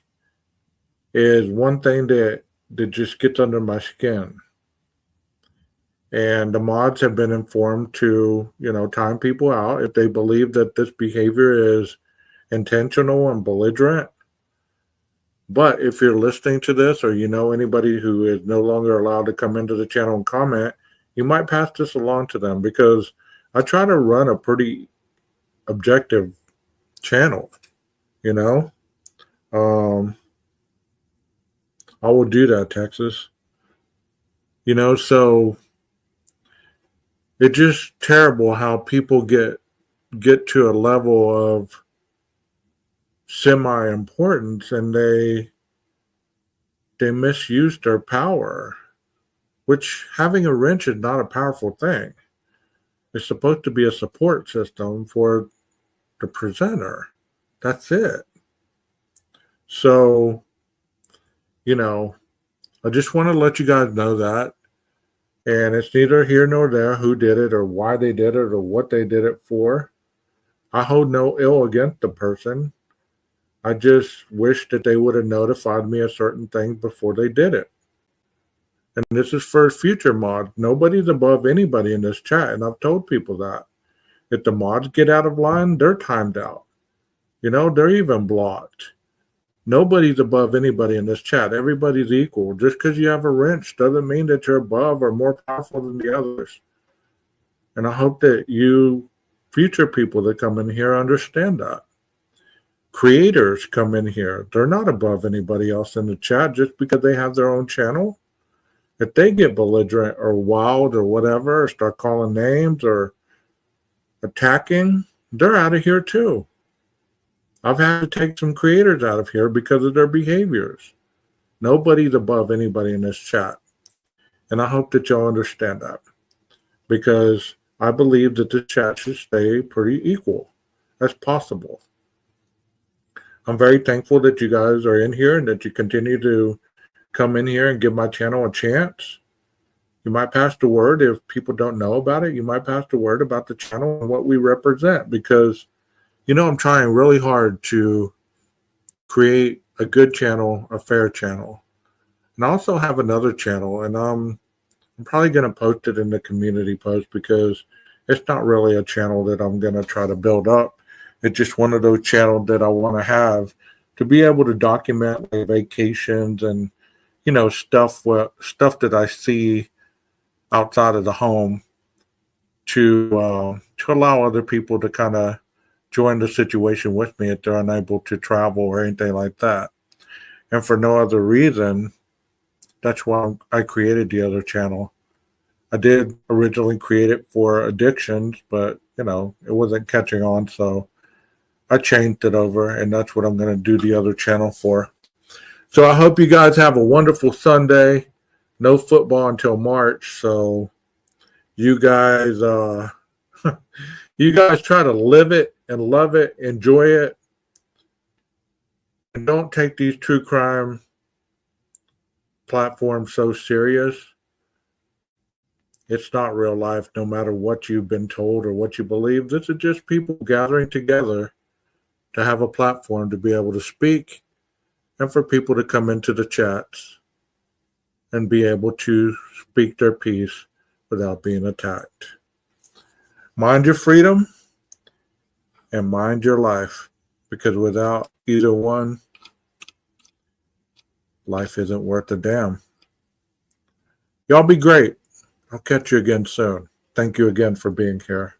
is one thing that just gets under my skin. And the mods have been informed to, you know, time people out if they believe that this behavior is intentional and belligerent. But if you're listening to this or you know anybody who is no longer allowed to come into the channel and comment, you might pass this along to them, because I try to run a pretty objective channel, you know. I will do that, Texas. You know, so it's just terrible how people get to a level of semi-importance and they misuse their power, which having a wrench is not a powerful thing. It's supposed to be a support system for the presenter. That's it. So, you know, I just want to let you guys know that. And it's neither here nor there who did it or why they did it or what they did it for. I hold no ill against the person. I just wish that they would have notified me of certain things before they did it. And this is for future mods. Nobody's above anybody in this chat, and I've told people that. If the mods get out of line, they're timed out. You know, they're even blocked. Nobody's above anybody in this chat. Everybody's equal. Just because you have a wrench doesn't mean that you're above or more powerful than the others. And I hope that you future people that come in here understand that. Creators come in here. They're not above anybody else in the chat just because they have their own channel. If they get belligerent or wild or whatever, or start calling names or attacking, they're out of here too. I've had to take some creators out of here because of their behaviors. Nobody's above anybody in this chat. And I hope that y'all understand that, because I believe that the chat should stay pretty equal as possible. I'm very thankful that you guys are in here and that you continue to come in here and give my channel a chance. You might pass the word if people don't know about it. You might pass the word about the channel and what we represent, because, you know, I'm trying really hard to create a good channel, a fair channel. And I also have another channel, and I'm probably going to post it in the community post, because it's not really a channel that I'm going to try to build up. It's just one of those channels that I want to have to be able to document my vacations and, you know, stuff that I see outside of the home, to allow other people to kind of join the situation with me if they're unable to travel or anything like that. And for no other reason, that's why I created the other channel. I did originally create it for addictions, but, you know, it wasn't catching on, so I changed it over, and that's what I'm going to do the other channel for. So I hope you guys have a wonderful Sunday. no football until March, so you guys you guys try to live it and love it, enjoy it, and don't take these true crime platforms so serious. It's not real life, no matter what you've been told or what you believe. This is just people gathering together to have a platform to be able to speak and for people to come into the chats and be able to speak their piece without being attacked. Mind your freedom and mind your life, because without either one, life isn't worth a damn. Y'all be great. I'll catch you again soon. Thank you again for being here.